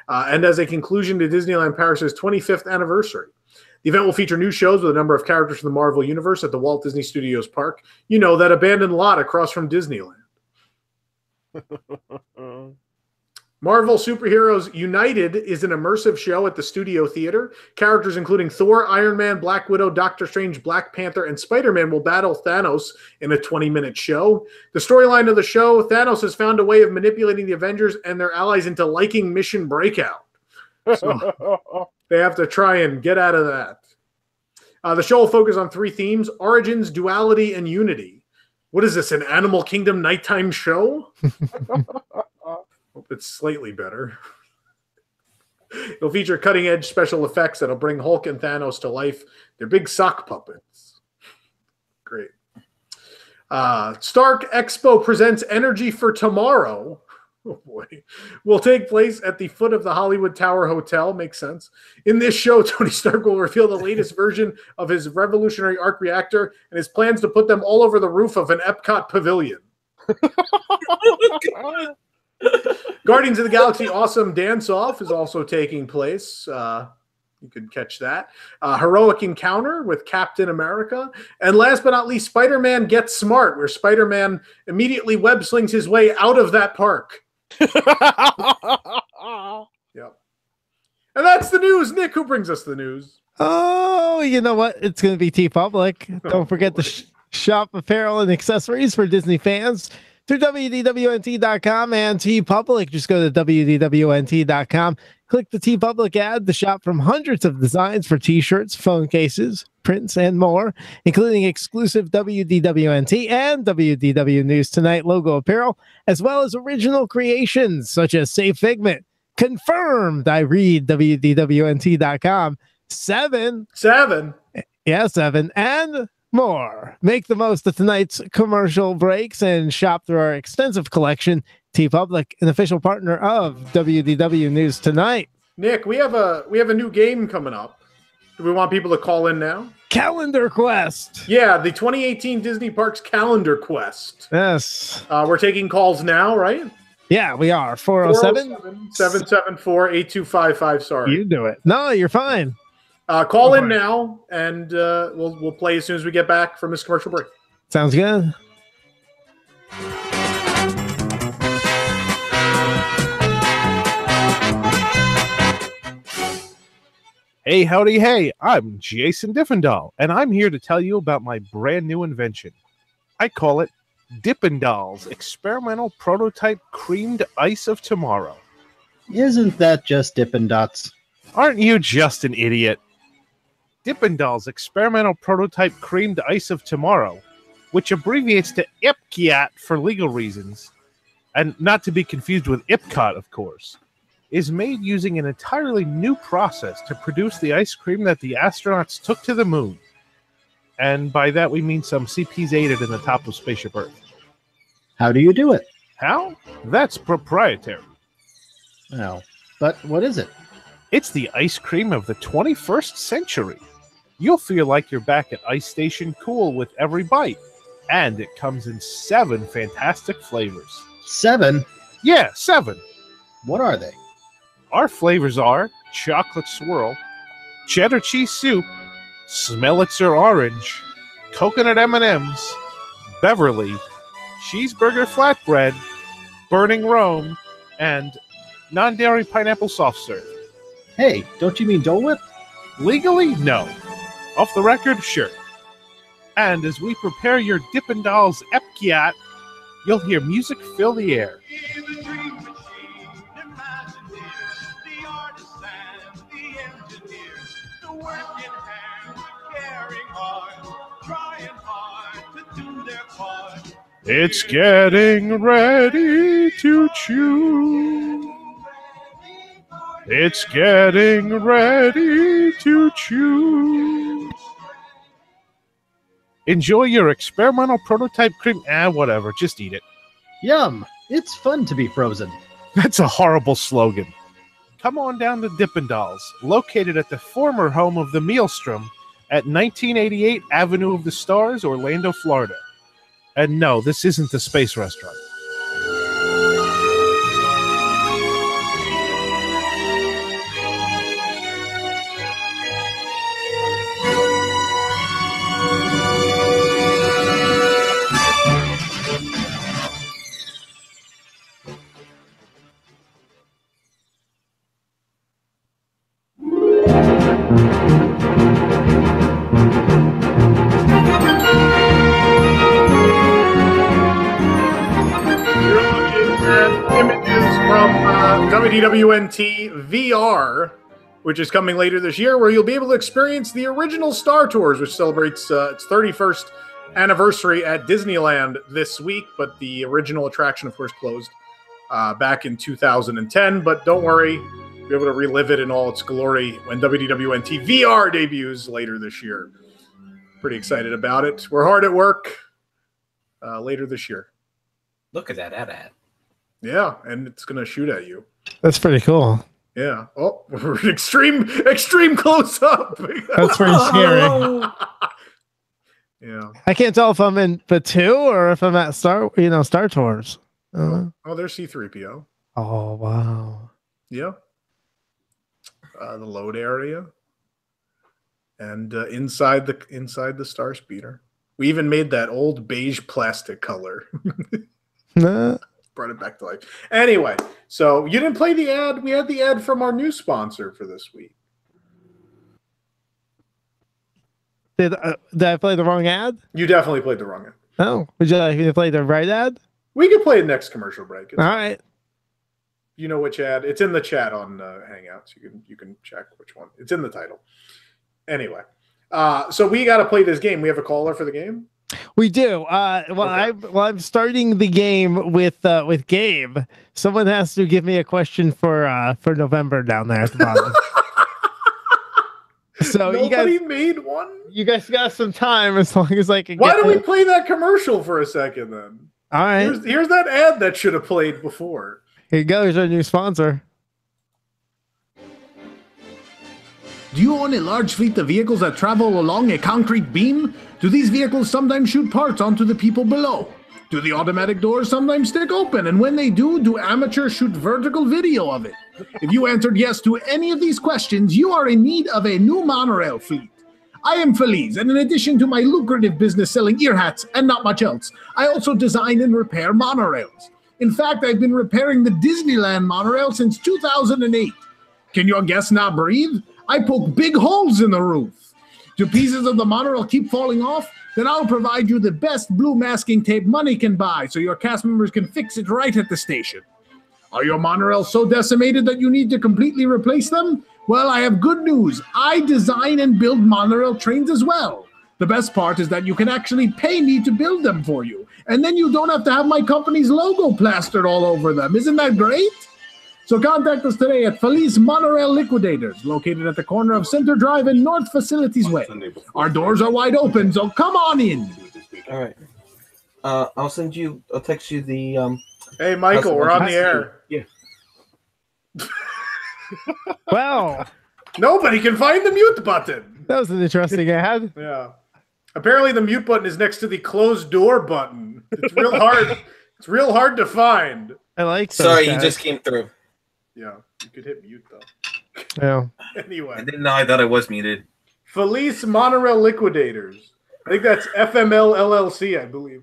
and as a conclusion to Disneyland Paris' 25th anniversary. The event will feature new shows with a number of characters from the Marvel Universe at the Walt Disney Studios Park. You know, that abandoned lot across from Disneyland. Marvel Superheroes United is an immersive show at the Studio Theater. Characters including Thor, Iron Man, Black Widow, Doctor Strange, Black Panther, and Spider-Man will battle Thanos in a 20-minute show. The storyline of the show, Thanos has found a way of manipulating the Avengers and their allies into liking Mission Breakout. So they have to try and get out of that. The show will focus on 3 themes: origins, duality, and unity. What is this, an Animal Kingdom nighttime show? Hope it's slightly better. It'll feature cutting-edge special effects that'll bring Hulk and Thanos to life. They're big sock puppets. Great. Stark Expo presents Energy for Tomorrow. Oh boy. Will take place at the foot of the Hollywood Tower Hotel. Makes sense. In this show, Tony Stark will reveal the latest version of his revolutionary arc reactor and his plans to put them all over the roof of an Epcot pavilion. Guardians of the Galaxy Awesome Dance-Off is also taking place. You could catch that. Heroic Encounter with Captain America. And last but not least, Spider-Man Gets Smart, where Spider-Man immediately web slings his way out of that park. Yep. And that's That's the news. Nick, who brings us the news? Oh, you know what? It's going to be T-Public. Don't forget to shop apparel and accessories for Disney fans through WDWNT.com and T-Public. Just go to WDWNT.com. Click the T-Public ad to shop from hundreds of designs for t-shirts, phone cases, prints, and more, including exclusive WDWNT and WDW News Tonight logo apparel, as well as original creations such as Safe Figment, Confirmed. I read WDWNT.com. Seven, and more. Make the most of tonight's commercial breaks and shop through our extensive collection. T-Public, an official partner of WDW News Tonight. Nick, we have a new game coming up. Do we want people to call in now? Calendar Quest. Yeah, the 2018 Disney Parks Calendar Quest. Yes. We're taking calls now, right? Yeah, we are. 407-774-8255. Sorry. You do it. No, you're fine. Call in now, and we'll play as soon as we get back from this commercial break. Sounds good. Hey, howdy, hey, I'm Jason Diffendahl, and I'm here to tell you about my brand new invention. I call it Dippin' Dolls Experimental Prototype Creamed Ice of Tomorrow. Isn't that just Dippin' Dots? Aren't you just an idiot? Dippin' Dolls Experimental Prototype Creamed Ice of Tomorrow, which abbreviates to IPCAT for legal reasons, and not to be confused with Epcot, of course, is made using an entirely new process to produce the ice cream that the astronauts took to the moon. And by that we mean some CPs aided in the top of Spaceship Earth. How do you do it? How? That's proprietary. Oh, but what is it? It's the ice cream of the 21st century. You'll feel like you're back at Ice Station Cool with every bite. And it comes in 7 fantastic flavors. 7? Yeah, 7. What are they? Our flavors are chocolate swirl, cheddar cheese soup, Smelitzer orange, coconut M&Ms, Beverly, cheeseburger flatbread, burning Rome, and non-dairy pineapple soft serve. Hey, don't you mean Dole Whip? Legally, no. Off the record, sure. And as we prepare your Dippin' Dolls Epkiat, you'll hear music fill the air. It's getting ready to chew. It's getting ready to chew. Enjoy your experimental prototype cream. Whatever, just eat it. Yum! It's fun to be frozen. That's a horrible slogan. Come on down to Dippin' Dolls, located at the former home of the Mealstrom at 1988 Avenue of the Stars, Orlando, Florida. And no, this isn't the space restaurant. WDWNT VR, which is coming later this year, where you'll be able to experience the original Star Tours, which celebrates its 31st anniversary at Disneyland this week. But the original attraction, of course, closed back in 2010. But don't worry, you'll be able to relive it in all its glory when WDWNT VR debuts later this year. Pretty excited about it. We're hard at work later this year. Look at that ad. Yeah, and it's going to shoot at you. That's pretty cool. Yeah. Oh, we're extreme close up. That's pretty scary. Yeah. I can't tell if I'm in Batu or if I'm at Star Tours. Oh, there's C-3PO. Oh, wow. Yeah. The load area. And inside the Star Speeder. We even made that old beige plastic color. Nah. brought it back to life. Anyway, so you didn't play the ad. We had the ad from our new sponsor for this week. Did I play the wrong ad? You definitely played the wrong ad. Oh, would you like me to play the right ad? We can play the next commercial break. All right. You know which ad? It's in the chat on Hangouts. You can check which one. It's in the title. Anyway, so we got to play this game. We have a caller for the game. We do. I'm starting the game with Gabe. Someone has to give me a question for November down there at the bottom. So Nobody made one. You guys got some time as long as I can. Why don't we play that commercial for a second then? All right. Here's that ad that should have played before. Here you go. Here's our new sponsor. Do you own a large fleet of vehicles that travel along a concrete beam? Do these vehicles sometimes shoot parts onto the people below? Do the automatic doors sometimes stick open? And when they do amateurs shoot vertical video of it? If you answered yes to any of these questions, you are in need of a new monorail fleet. I am Feliz, and in addition to my lucrative business selling ear hats and not much else, I also design and repair monorails. In fact, I've been repairing the Disneyland monorail since 2008. Can your guests not breathe? I poke big holes in the roof. Do pieces of the monorail keep falling off? Then I'll provide you the best blue masking tape money can buy so your cast members can fix it right at the station. Are your monorails so decimated that you need to completely replace them? Well, I have good news. I design and build monorail trains as well. The best part is that you can actually pay me to build them for you. And then you don't have to have my company's logo plastered all over them. Isn't that great? So contact us today at Feliz Monorail Liquidators, located at the corner of Center Drive and North Facilities Way. Our doors are wide open, so come on in. All right. I'll text you the Hey, Michael, we're on the air. Yeah. Well, nobody can find the mute button. that was an interesting ad. Yeah. Apparently the mute button is next to the closed door button. It's real hard. It's real hard to find. I like those Sorry, guys. you just came through. Yeah, you could hit mute though. Yeah. Anyway. I didn't know. I thought I was muted. Feliz Monorail Liquidators. I think that's FML LLC, I believe.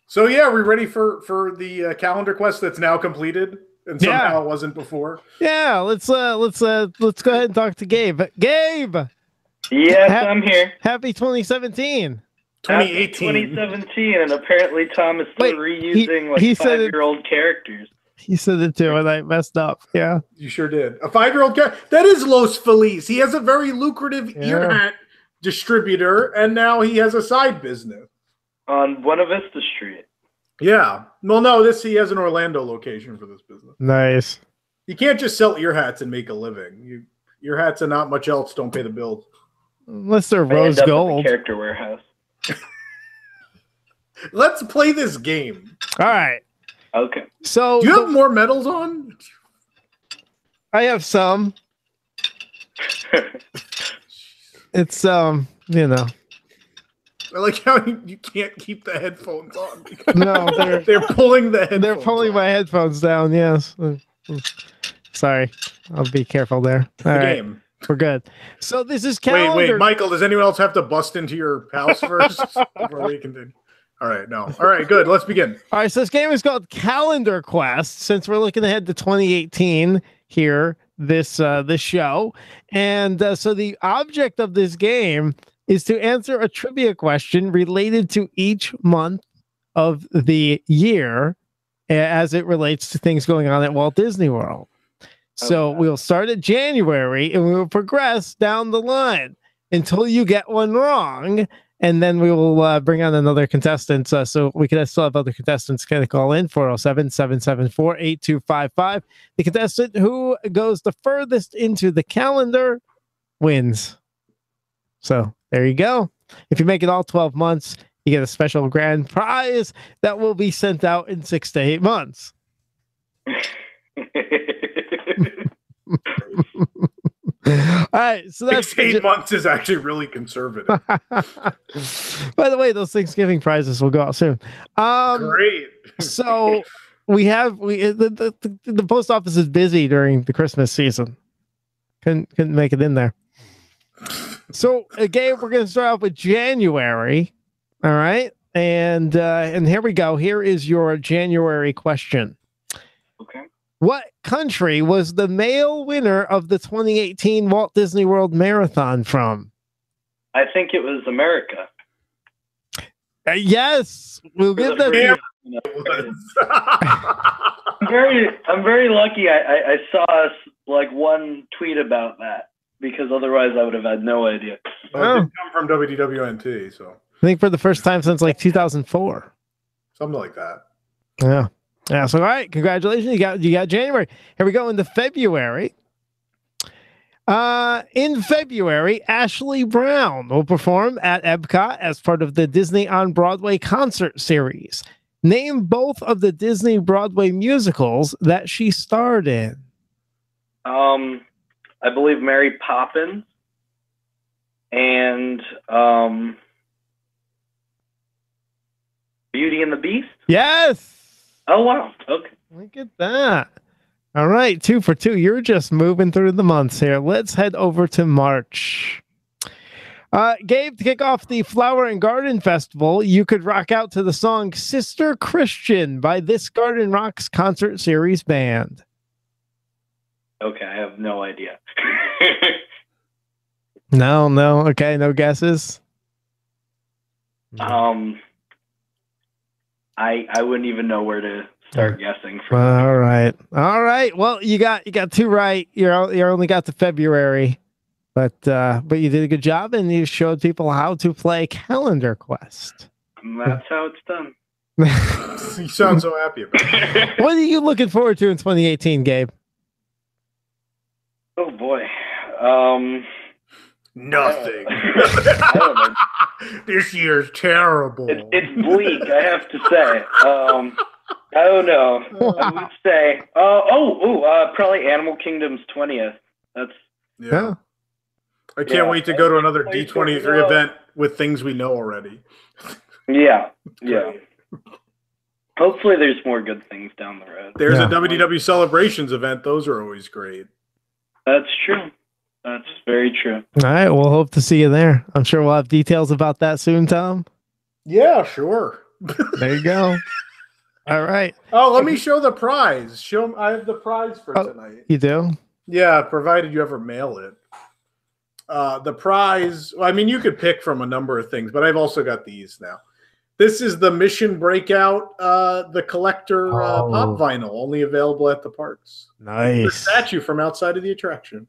So yeah, we're ready for the calendar quest that's now completed and somehow it wasn't before. Yeah, let's go ahead and talk to Gabe. Gabe. Yes, I'm here. Happy 2017. 2018. 2017, and apparently Tom is still reusing he said 5-year-old characters. He said it too, and I messed up. Yeah. You sure did. A 5-year-old guy. That is Los Feliz. He has a very lucrative ear hat distributor, and now he has a side business. On Buena Vista Street. Yeah. Well, no, he has an Orlando location for this business. Nice. You can't just sell ear hats and make a living. Ear hats and not much else don't pay the bills. Unless they're I rose end up at the gold. character warehouse. Let's play this game. All right. Okay. So do you have more medals on? I have some. It's you know. I like how you can't keep the headphones on. No, they're pulling the headphones. They're pulling my headphones down. Yes. Sorry, I'll be careful there. All right, game. We're good. So this is calendar. Wait, Michael. Does anyone else have to bust into your house first before we continue? All right, no. All right, good. Let's begin. All right, so this game is called Calendar Quest. Since we're looking ahead to 2018 here, this show, and so the object of this game is to answer a trivia question related to each month of the year as it relates to things going on at Walt Disney World. So we'll start at January and we will progress down the line until you get one wrong. And then we will bring on another contestant. So we can still have other contestants kind of call in 407-774-8255. The contestant who goes the furthest into the calendar wins. So there you go. If you make it all 12 months, you get a special grand prize that will be sent out in 6 to 8 months. All right, so that's 6 to 8 months is actually really conservative. By the way, those Thanksgiving prizes will go out soon. Great. So the post office is busy during the Christmas season. Couldn't make it in there. So again, we're going to start off with January. All right. And here we go. Here is your January question. Okay. What country was the male winner of the 2018 Walt Disney World Marathon from? I think it was America. Yes, we'll give that to Damn. you. I'm very lucky. I saw like one tweet about that because otherwise I would have had no idea. Well, it did come from WDWNT, so I think for the first time since like 2004. something like that. Yeah. Yeah. So all right, congratulations. You got January. Here we go into February. In February, Ashley Brown will perform at Epcot as part of the Disney on Broadway concert series. Name both of the Disney Broadway musicals that she starred in. I believe Mary Poppins and Beauty and the Beast. Yes. Oh wow. Okay. Look at that. All right, 2 for 2. You're just moving through the months here. Let's head over to March. Gabe, to kick off the Flower and Garden Festival, you could rock out to the song Sister Christian by This Garden Rocks concert series band. Okay, I have no idea. No. Okay, no guesses. I wouldn't even know where to start guessing from. All right. Well, you got 2 right. You only got to February, but you did a good job, and you showed people how to play Calendar Quest. That's how it's done. You sound so happy about it. What are you looking forward to in 2018, Gabe? Oh boy. Nothing. I don't know. This year's terrible. It's bleak, I have to say. I don't know. I would say, probably Animal Kingdom's 20th. That's Yeah. I can't wait to go to another D23 event with things we know already. yeah. Hopefully, there's more good things down the road. There's a WDW Celebrations event. Those are always great. That's true. That's very true. All right, we'll hope to see you there. I'm sure we'll have details about that soon, Tom. Yeah, sure. There you go. All right. Oh, let me show the prize. I have the prize for tonight. You do? Yeah, provided you ever mail it. The prize, I mean, you could pick from a number of things, but I've also got these now. This is the Mission Breakout, the collector pop vinyl, only available at the parks. Nice. The statue from outside of the attraction.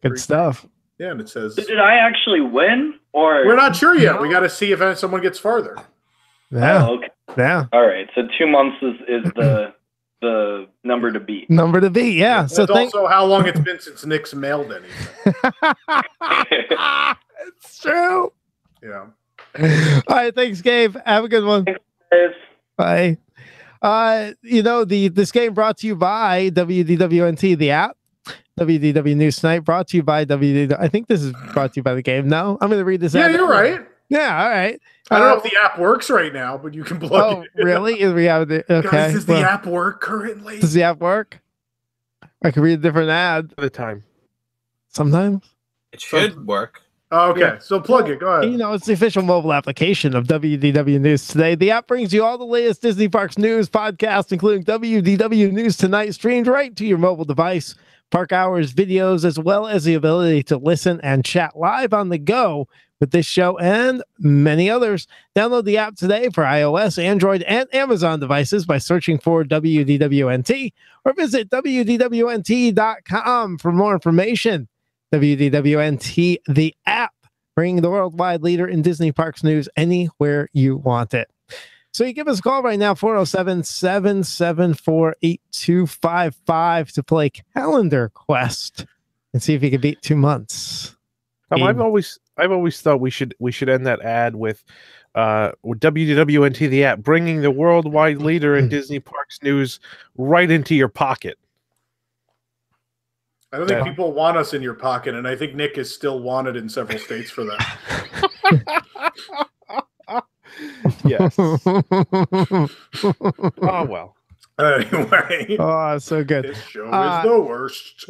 Good stuff. Yeah, and it says... Did I actually win? Or we're not sure yet. We got to see if someone gets farther. Yeah. Oh, okay. Yeah. All right. So 2 months is the number to beat. Number to beat, yeah. So also how long it's been since Nick's mailed anything. It's true. Yeah. All right, thanks, Gabe. Have a good one. Thanks. Bye. This game brought to you by WDWNT, the app. WDW News Tonight brought to you by WDW. I think this is brought to you by the game. No, I'm going to read this out. Yeah, you're right. Yeah, all right. I don't know if the app works right now, but you can plug it. Oh, really? Is we have the okay? Guys, does the app work currently? Does the app work? I can read a different ad at a time. Sometimes it should work. Oh, okay, so plug it. Go ahead. It's the official mobile application of WDW News Today. The app brings you all the latest Disney Parks news, podcasts, including WDW News Tonight, streamed right to your mobile device. Park hours, videos, as well as the ability to listen and chat live on the go with this show and many others. Download the app today for iOS, Android, and Amazon devices by searching for WDWNT or visit WDWNT.com for more information. WDWNT, the app, bringing the worldwide leader in Disney Parks news anywhere you want it. So you give us a call right now, 407-774-8255 to play Calendar Quest and see if you can beat 2 months. I've always thought we should end that ad with WDWNT, the app, bringing the worldwide leader in Disney Parks news right into your pocket. I don't think people want us in your pocket, and I think Nick is still wanted in several states for that. Yes. Oh, well. Anyway. Oh, so good. This show is the worst.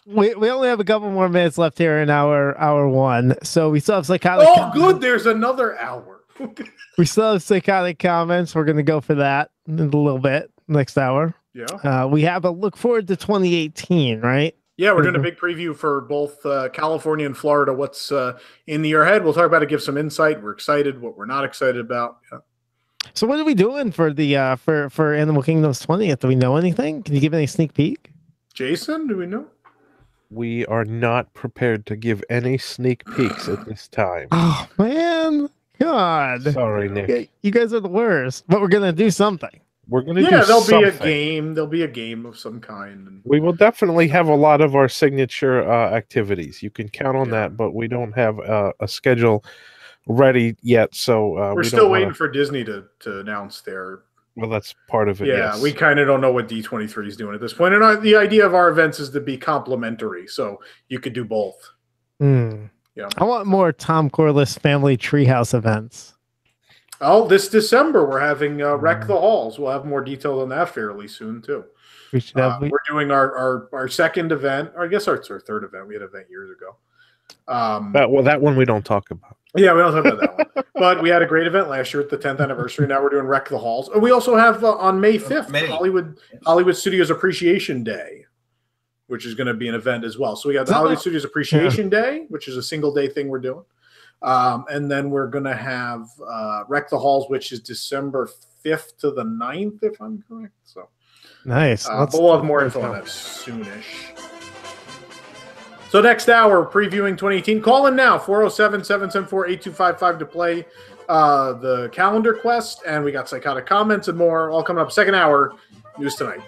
we only have a couple more minutes left here in hour one, so we still have psychotic. Oh, good. There's another hour. We still have psychotic comments. We're going to go for that in a little bit next hour. Yeah. We have a look forward to 2018, right? Yeah, we're doing a big preview for both California and Florida. What's in the year ahead? We'll talk about it, give some insight. We're excited, what we're not excited about. Yeah. So what are we doing for the for Animal Kingdom's 20th? Do we know anything? Can you give any sneak peek? Jason, do we know? We are not prepared to give any sneak peeks at this time. Oh man, God! Sorry, Nick. You guys are the worst. But we're gonna do something. We're going to do there'll something. be a game. There'll be a game of some kind. We will definitely have a lot of our signature activities. You can count on that, but we don't have a schedule ready yet. So we're still waiting for Disney to announce their. Well, that's part of it. Yeah, yes. we kind of don't know what D23 is doing at this point. And the idea of our events is to be complementary, so you could do both. Yeah, I want more Tom Corliss family treehouse events. Oh, this December we're having Wreck the Halls. We'll have more details on that fairly soon too. We're doing our second event, or I guess it's our third event. We had an event years ago. That one we don't talk about. Yeah, we don't talk about that one. But we had a great event last year at the 10th anniversary. Now we're doing Wreck the Halls. And we also have on May 5th Hollywood Studios Appreciation Day, which is going to be an event as well. So we got the Hollywood Studios Appreciation Day, which is a single day thing we're doing. And then we're going to have Wreck the Halls, which is December 5th to the 9th, if I'm correct. So nice. But we'll have more info on that soonish. So next hour, previewing 2018. Call in now, 407-774-8255 to play the calendar quest. And we got psychotic comments and more all coming up. Second hour, News Tonight.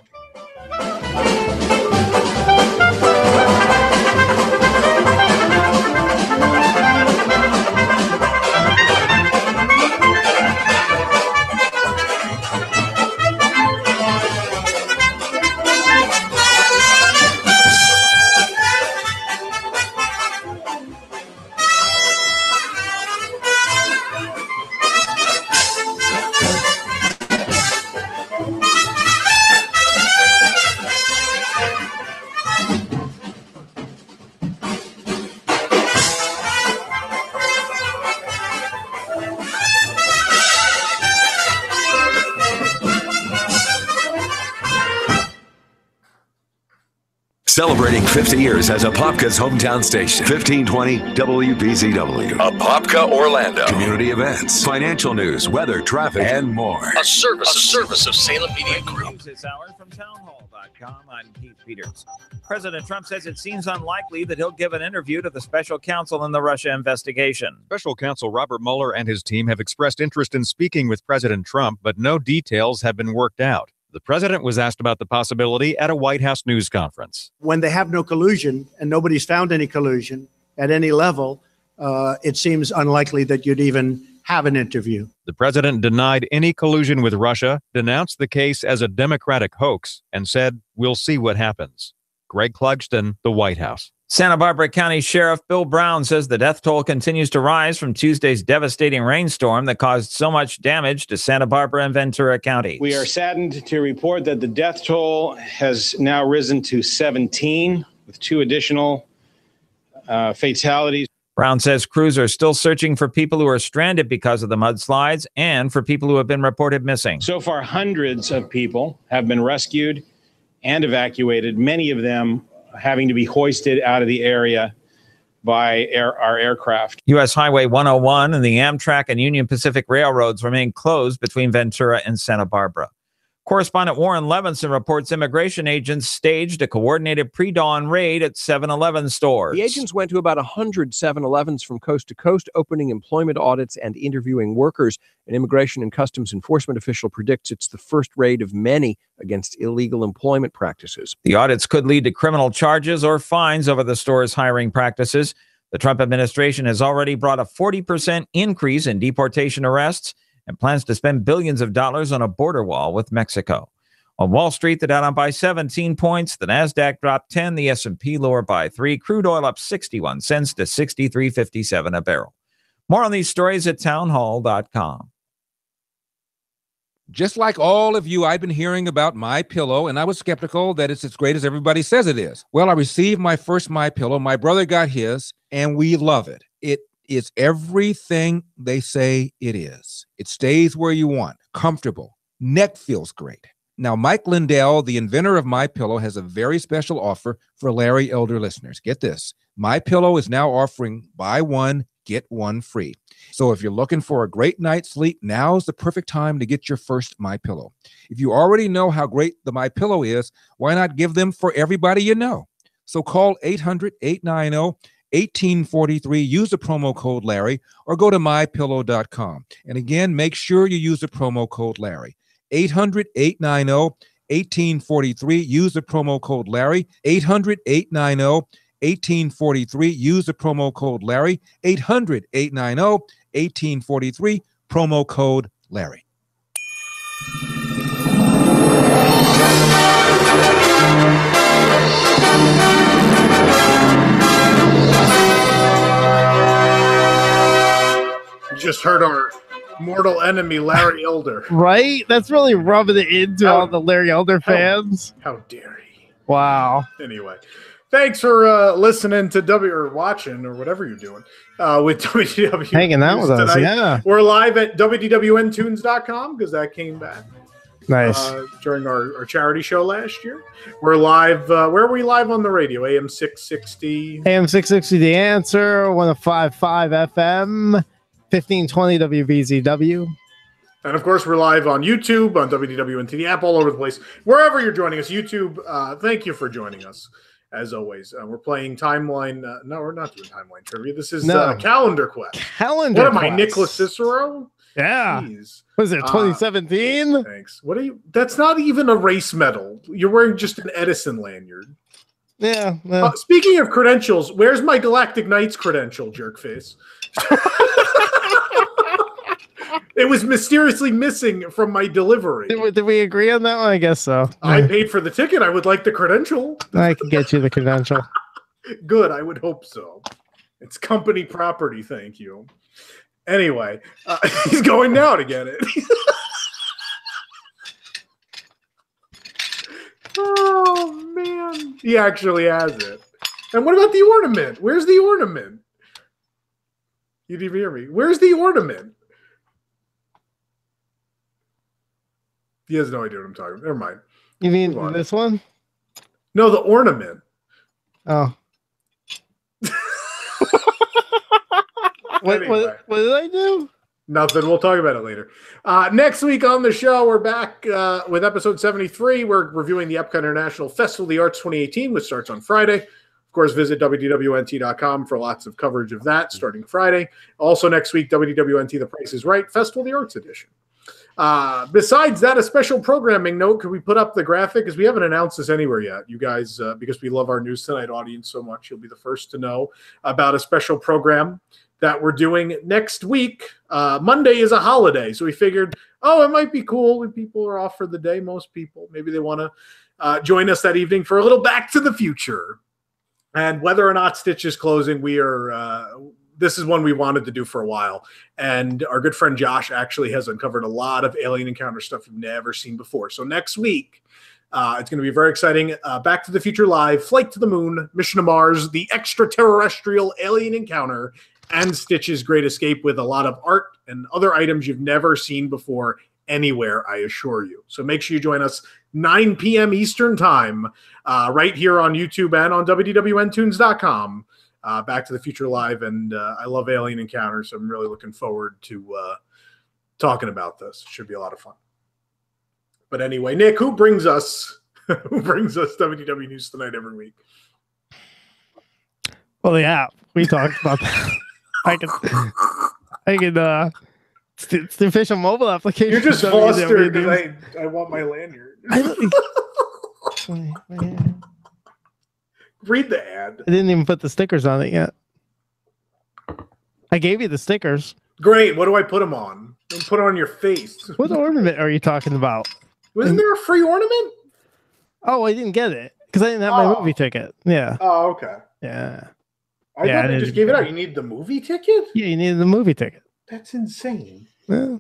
Celebrating 50 years as Apopka's hometown station. 1520 WBZW. Apopka, Orlando. Community events, financial news, weather, traffic, and more. A service of Salem Media Group. This hour from townhall.com. I'm Keith Peters. President Trump says it seems unlikely that he'll give an interview to the special counsel in the Russia investigation. Special counsel Robert Mueller and his team have expressed interest in speaking with President Trump, but no details have been worked out. The president was asked about the possibility at a White House news conference. When they have no collusion and nobody's found any collusion at any level, it seems unlikely that you'd even have an interview. The president denied any collusion with Russia, denounced the case as a Democratic hoax, and said, "We'll see what happens." Greg Clugston, the White House. Santa Barbara County Sheriff Bill Brown says the death toll continues to rise from Tuesday's devastating rainstorm that caused so much damage to Santa Barbara and Ventura County. We are saddened to report that the death toll has now risen to 17, with 2 additional fatalities. Brown says crews are still searching for people who are stranded because of the mudslides and for people who have been reported missing. So far, hundreds of people have been rescued and evacuated, many of them having to be hoisted out of the area by our aircraft. U.S. Highway 101 and the Amtrak and Union Pacific railroads remain closed between Ventura and Santa Barbara. Correspondent Warren Levinson reports immigration agents staged a coordinated pre-dawn raid at 7-Eleven stores. The agents went to about 100 7-Elevens from coast to coast, opening employment audits and interviewing workers. An Immigration and Customs Enforcement official predicts it's the first raid of many against illegal employment practices. The audits could lead to criminal charges or fines over the store's hiring practices. The Trump administration has already brought a 40% increase in deportation arrests and plans to spend billions of dollars on a border wall with Mexico. On Wall Street, the Dow down by 17 points, the Nasdaq dropped 10, the S&P lower by 3, crude oil up 61 cents to $63.57 a barrel. More on these stories at townhall.com. Just like all of you, I've been hearing about MyPillow, and I was skeptical that it's as great as everybody says it is. Well, I received my first MyPillow. My brother got his, and we love it. It is everything they say it is. It stays where you want, comfortable. Neck feels great. Now, Mike Lindell, the inventor of MyPillow, has a very special offer for Larry Elder listeners. Get this. MyPillow is now offering buy one, get one free. So if you're looking for a great night's sleep, now's the perfect time to get your first MyPillow. If you already know how great the MyPillow is, why not give them for everybody you know? So call 800-890-1843, use the promo code Larry, or go to mypillow.com. And again, make sure you use the promo code Larry. 800-890-1843, use the promo code Larry. 800-890-1843, use the promo code Larry. 800-890-1843, promo code Larry. You just heard our mortal enemy, Larry Elder. Right? That's really rubbing it into all the Larry Elder fans. How dare he? Wow. Anyway, thanks for listening to or watching or whatever you're doing with WDW. Hanging out with us, tonight. yeah. We're live at WDWNtunes.com because that came back. Nice. During our charity show last year. We're live. Where are we live on the radio? AM 660. AM 660 The Answer, 105.5 FM. 1520 WBZW. And of course, we're live on YouTube, on WDWNT, the app, all over the place. Wherever you're joining us, YouTube, thank you for joining us, as always. We're playing Timeline. No, we're not doing Timeline Trivia. This is Calendar Quest. Calendar What am I, Quest. Nicholas Cicero? Yeah. Jeez. Was it 2017? Thanks. What are you? That's not even a race medal. You're wearing just an Edison lanyard. Yeah. Speaking of credentials, where's my Galactic Knights credential, jerkface? It was mysteriously missing from my delivery. Did we agree on that one? I guess so. I paid for the ticket. I would like the credential. I can get you the credential. Good. I would hope so. It's company property. Thank you. Anyway, he's going now to get it. Oh, man. He actually has it. And what about the ornament? Where's the ornament? You didn't hear me. Where's the ornament? He has no idea what I'm talking about. Never mind. You mean this one? No, the ornament. Oh. What did I do? Nothing. We'll talk about it later. Next week on the show, we're back with episode 73. We're reviewing the Epcot International Festival of the Arts 2018, which starts on Friday. Of course, visit WDWNT.com for lots of coverage of that starting Friday. Also next week, WDWNT The Price is Right, Festival of the Arts edition. Besides that, a special programming note, could we put up the graphic? Because we haven't announced this anywhere yet. You guys, because we love our News Tonight audience so much, you'll be the first to know about a special program that we're doing next week. Monday is a holiday, so we figured, it might be cool when people are off for the day. Most people, maybe they want to join us that evening for a little Back to the Future. And whether or not Stitch is closing, we are... this is one we wanted to do for a while. And our good friend Josh actually has uncovered a lot of alien encounter stuff you've never seen before. So next week, it's going to be very exciting. Back to the Future Live, Flight to the Moon, Mission to Mars, the extraterrestrial alien encounter, and Stitch's Great Escape with a lot of art and other items you've never seen before anywhere, I assure you. So make sure you join us 9 p.m. Eastern Time right here on YouTube and on WDWNtunes.com. Back to the Future Live, and I love alien encounters, so I'm really looking forward to talking about this. Should be a lot of fun. But anyway, Nick, who brings us WDW News Tonight every week? Well, the app. We talked about that. I can it's the official mobile application. You're just flustered because I want my lanyard. Read the ad. I didn't even put the stickers on it yet. I gave you the stickers. Great. What do I put them on? Put it on your face. What ornament are you talking about? Wasn't there a free ornament? Oh, I didn't get it because I didn't have my movie ticket. Yeah. Oh, okay. Yeah. I thought they just gave it out. You need the movie ticket? Yeah, you needed the movie ticket. That's insane. Yeah.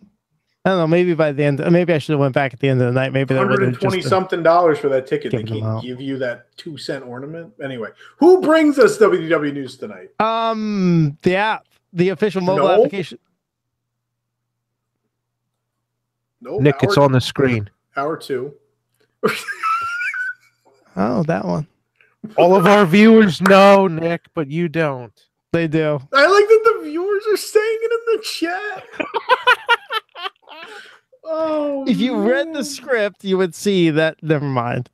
I don't know. Maybe by the end, maybe I should have went back at the end of the night. Maybe that would have $120 just something for that ticket. They Giving them can't out. give you that 2-cent ornament. Anyway, who brings us WDW News tonight? The app, the official mobile No. application. No, Nick, it's on the screen. Hour 2. Oh, that one. All of our viewers know, Nick, but you don't. They do. I like that the viewers are saying it in the chat. Oh, If you read the script, you would see that. Never mind.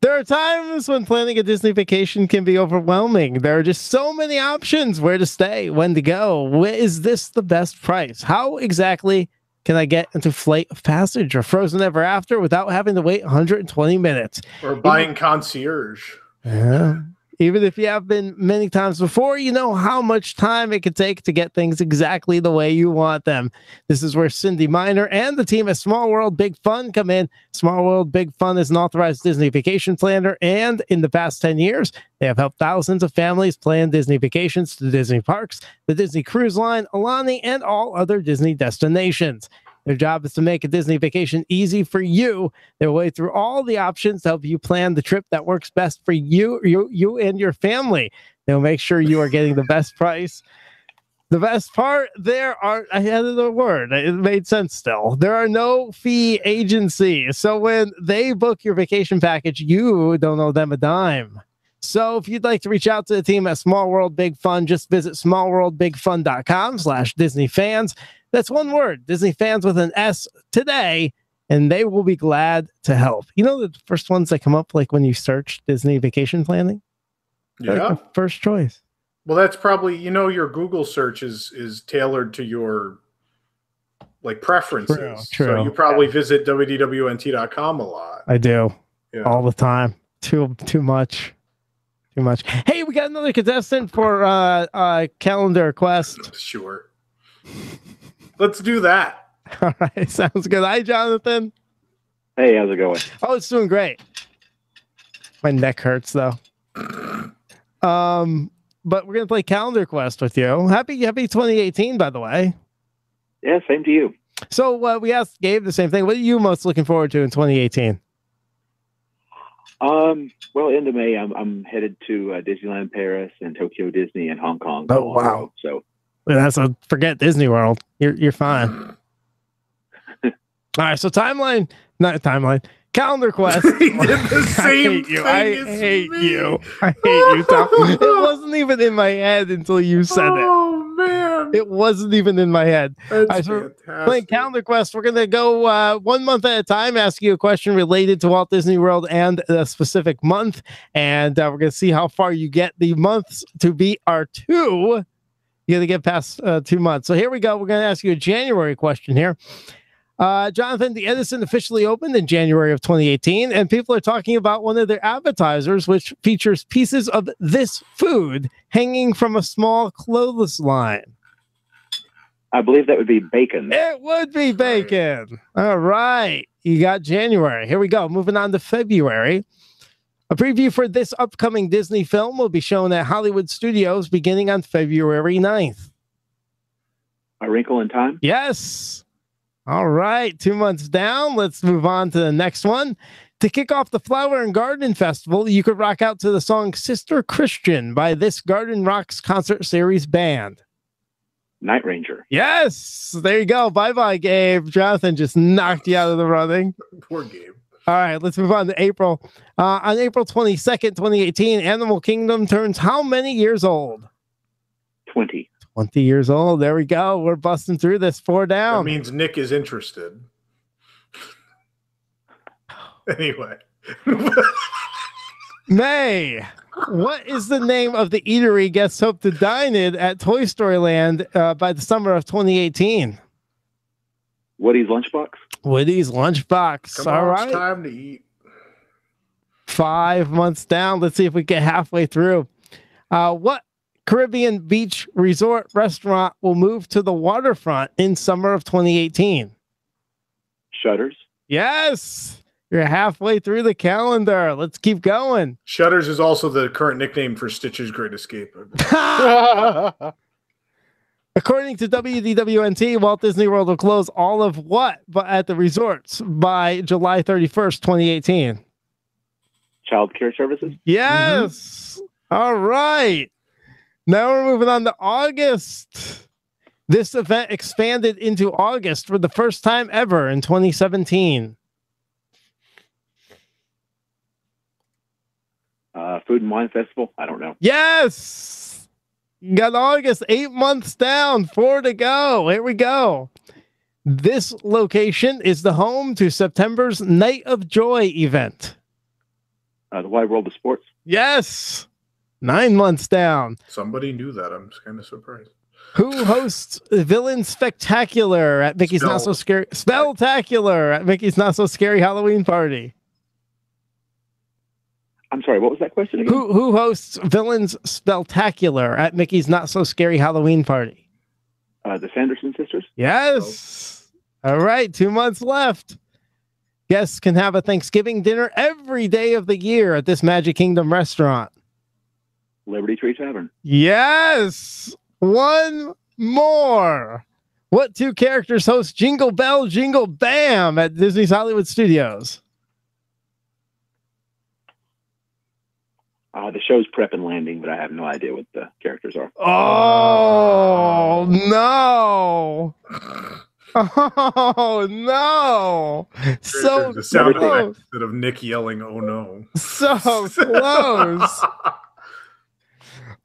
There are times when planning a Disney vacation can be overwhelming. There are just so many options: where to stay, when to go. Is this the best price? How exactly can I get into Flight of Passage or Frozen Ever After without having to wait 120 minutes? Or buying concierge. Yeah. Even if you have been many times before, you know how much time it could take to get things exactly the way you want them. This is where Cindy Miner and the team at Small World Big Fun come in. Small World Big Fun is an authorized Disney vacation planner, and in the past 10 years, they have helped thousands of families plan Disney vacations to Disney parks, the Disney Cruise Line, Alani, and all other Disney destinations. Their job is to make a Disney vacation easy for you. They'll wade through all the options to help you plan the trip that works best for you and your family. They'll make sure you are getting the best price. The best part, I added a word. It made sense still. There are no fee agencies. So when they book your vacation package, you don't owe them a dime. So if you'd like to reach out to the team at Small World Big Fun, just visit smallworldbigfun.com/Disney fans. That's one word, Disney fans with an S today, and they will be glad to help. You know, the first ones that come up, like when you search Disney vacation planning? They're Yeah. like the first choice. Well, that's probably, your Google search is tailored to your preferences. True. So you probably visit WDWNT.com a lot. I do. Yeah. All the time. Too much. Too much. Hey, we got another contestant for Calendar Quest. Sure. Let's do that. All right, sounds good. Hi, Jonathan. Hey, how's it going? Oh, it's doing great. My neck hurts though. But we're gonna play Calendar Quest with you. Happy 2018, by the way. Yeah, same to you. So we asked Gabe the same thing. What are you most looking forward to in 2018? Well, end of May, I'm headed to Disneyland Paris and Tokyo Disney and Hong Kong. Oh, wow. So Forget Disney World. You're fine. All right, so Calendar Quest. He did the same thing I as hate me. you. I hate you, Tom. It wasn't even in my head until you said it. Oh, man. It wasn't even in my head. That's All right, so fantastic. playing Calendar Quest, we're going to go 1 month at a time, ask you a question related to Walt Disney World and a specific month. And we're going to see how far you get. The months to beat are 2. You got to get past 2 months. So here we go. We're going to ask you a January question here. Jonathan, the Edison officially opened in January of 2018, and people are talking about one of their advertisers, which features pieces of this food hanging from a small clothesline. I believe that would be bacon. It would be bacon. All right. You got January. Here we go. Moving on to February. A preview for this upcoming Disney film will be shown at Hollywood Studios beginning on February 9th. A Wrinkle in Time? Yes. All right. 2 months down. Let's move on to the next one. To kick off the Flower and Garden Festival, you could rock out to the song Sister Christian by this Garden Rocks concert series band. Night Ranger. Yes. There you go. Bye-bye, Gabe. Jonathan just knocked you out of the running. Poor Gabe. All right, let's move on to April. On April 22nd, 2018, Animal Kingdom turns how many years old? 20. 20 years old. There we go. We're busting through this. 4 That down. means Nick is interested. Anyway. May. What is the name of the eatery guests hope to dine in at Toy Story Land by the summer of 2018? Woody's Lunchbox? Woody's Lunchbox. Come All on, right. it's time to eat. 5 months down. Let's see if we get halfway through. What Caribbean beach resort restaurant will move to the waterfront in summer of 2018? Shutters? Yes. You're halfway through the calendar. Let's keep going. Shutters is also the current nickname for Stitch's Great Escape. According to WDWNT, Walt Disney World will close all of what but at the resorts by July 31st, 2018? Child care services? Yes. All right. Now we're moving on to August. This event expanded into August for the first time ever in 2017. Food and Wine Festival? I don't know. Yes. You got August, 8 months down, 4 to go. Here we go. This location is the home to September's Night of Joy event. The Wide World of Sports? Yes. 9 months down. Somebody knew that. I'm kind of surprised. Who hosts Villain Spectacular at Mickey's Not So Scary? Spectacular at Mickey's Not So Scary Halloween Party. I'm sorry, what was that question again? Who hosts Villains Spectacular at Mickey's Not So Scary Halloween Party? The Sanderson sisters? Yes. All right, 2 months left. Guests can have a Thanksgiving dinner every day of the year at this Magic Kingdom restaurant. Liberty Tree Tavern? Yes. One more. What two characters host Jingle Bell, Jingle Bam at Disney's Hollywood Studios? The show's Prep and Landing, but I have no idea what the characters are. Oh, no. Oh, no. So the sound close. effect instead of Nick yelling, "Oh no." So close.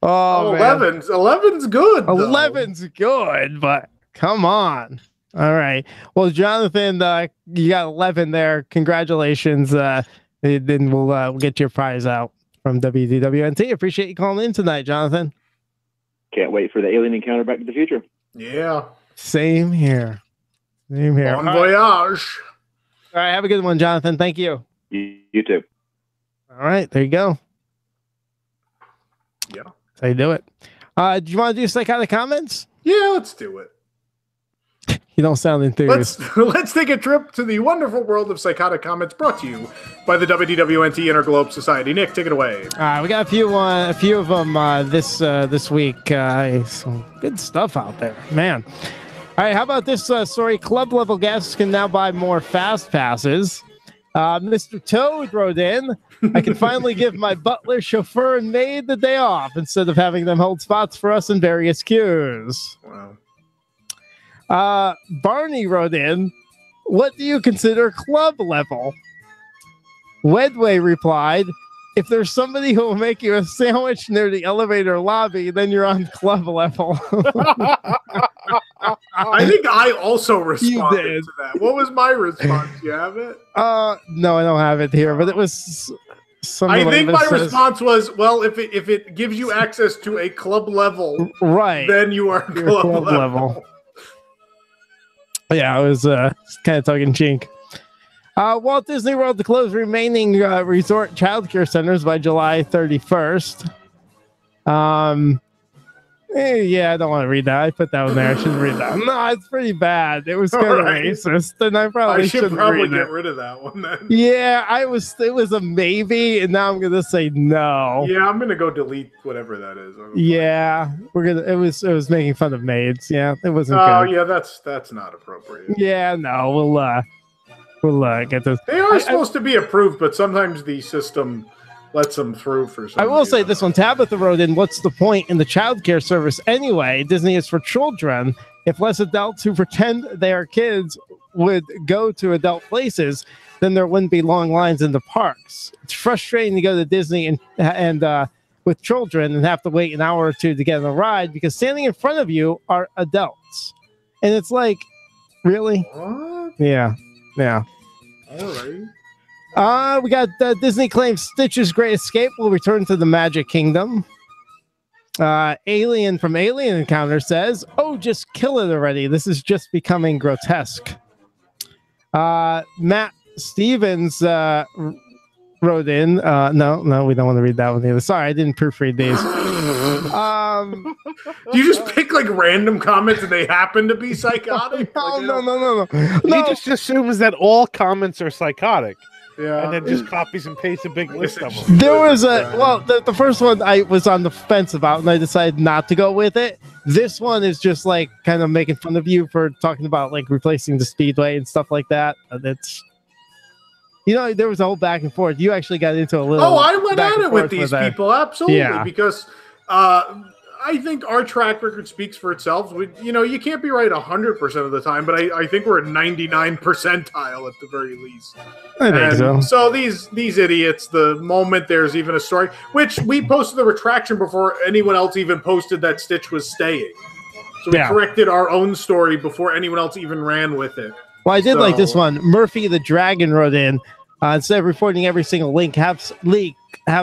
Oh, 11's good. Though. 11's good, but come on. All right. Well, Jonathan, you got 11 there. Congratulations. Then we'll get your prize out from WDWNT. Appreciate you calling in tonight, Jonathan. Can't wait for the alien encounter Back to the Future. Yeah. Same here. Same here. Bon voyage. All right. Have a good one, Jonathan. Thank you. You too. All right. There you go. Yeah. That's how you do it. Do you want to do psychotic comments? Yeah, let's do it. You don't sound enthused. Let's take a trip to the wonderful world of psychotic comments brought to you by the WDWNT Interglobe Society. Nick, take it away. We got a few of them this week. Some good stuff out there, man. All right, how about this story? Club level guests can now buy more fast passes. Mr. Toad wrote in, I can finally give my butler, chauffeur, and maid the day off instead of having them hold spots for us in various queues. Wow. Barney wrote in, what do you consider club level? Wedway replied, if there's somebody who will make you a sandwich near the elevator lobby, then you're on club level. I think I also responded to that. What was my response? You have it? No, I don't have it here, but it was I think my response was, well, if it gives you access to a club level, right, then you are club level. Yeah, it was kind of tongue in cheek. Walt Disney World to close remaining resort childcare centers by July 31st. Yeah, I don't want to read that. I put that one there. I shouldn't read that. No, it's pretty bad. It was kind of racist, and I probably should probably read get it. rid of that one then. Yeah, it was a maybe, and now I'm gonna say no. Yeah, I'm gonna go delete whatever that is. Yeah, it was making fun of maids. Yeah, it wasn't Oh good. yeah, that's not appropriate. Yeah, no, we'll get this. They are supposed to be approved, but sometimes the system lets them through for some I will say this one. Tabitha wrote in, what's the point in the childcare service anyway? Disney is for children. If less adults who pretend they are kids would go to adult places, then there wouldn't be long lines in the parks. It's frustrating to go to Disney and with children and have to wait an hour or two to get on a ride because standing in front of you are adults. And it's like, really? What? Yeah. All right. We got Disney claims Stitch's Great Escape will return to the Magic Kingdom. Alien from Alien Encounter says, oh, just kill it already. This is just becoming grotesque. Matt Stevens wrote in. No, we don't want to read that one either. Sorry, I didn't proofread these. You just pick like random comments and they happen to be psychotic? No. He just assumes that all comments are psychotic. Yeah. And then just copies and pastes a big list of them. There was the first one I was on the fence about, and I decided not to go with it. This one is just like kind of making fun of you for talking about like replacing the Speedway and stuff like that. And it's, there was a whole back and forth. You actually got into a little. Oh, I went at it with these people, absolutely, Yeah. because I think our track record speaks for itself. You can't be right 100% of the time, but I think we're at 99 percentile at the very least. I think so. So these idiots, the moment there's even a story, which we posted the retraction before anyone else even posted that Stitch was staying. So we corrected our own story before anyone else even ran with it. Well, I did like this one. Murphy the Dragon wrote in, instead of reporting every single link, have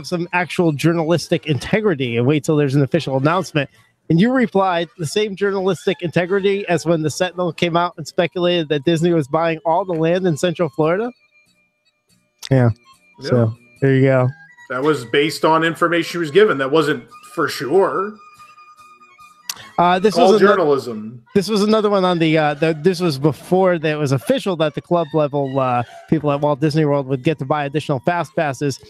some actual journalistic integrity and wait till there's an official announcement. And you replied, the same journalistic integrity as when the Sentinel came out and speculated that Disney was buying all the land in Central Florida? Yeah. So there you go. That was based on information she was given. That wasn't for sure. This was journalism. This was another one on this was before that was official that the club level people at Walt Disney World would get to buy additional fast passes.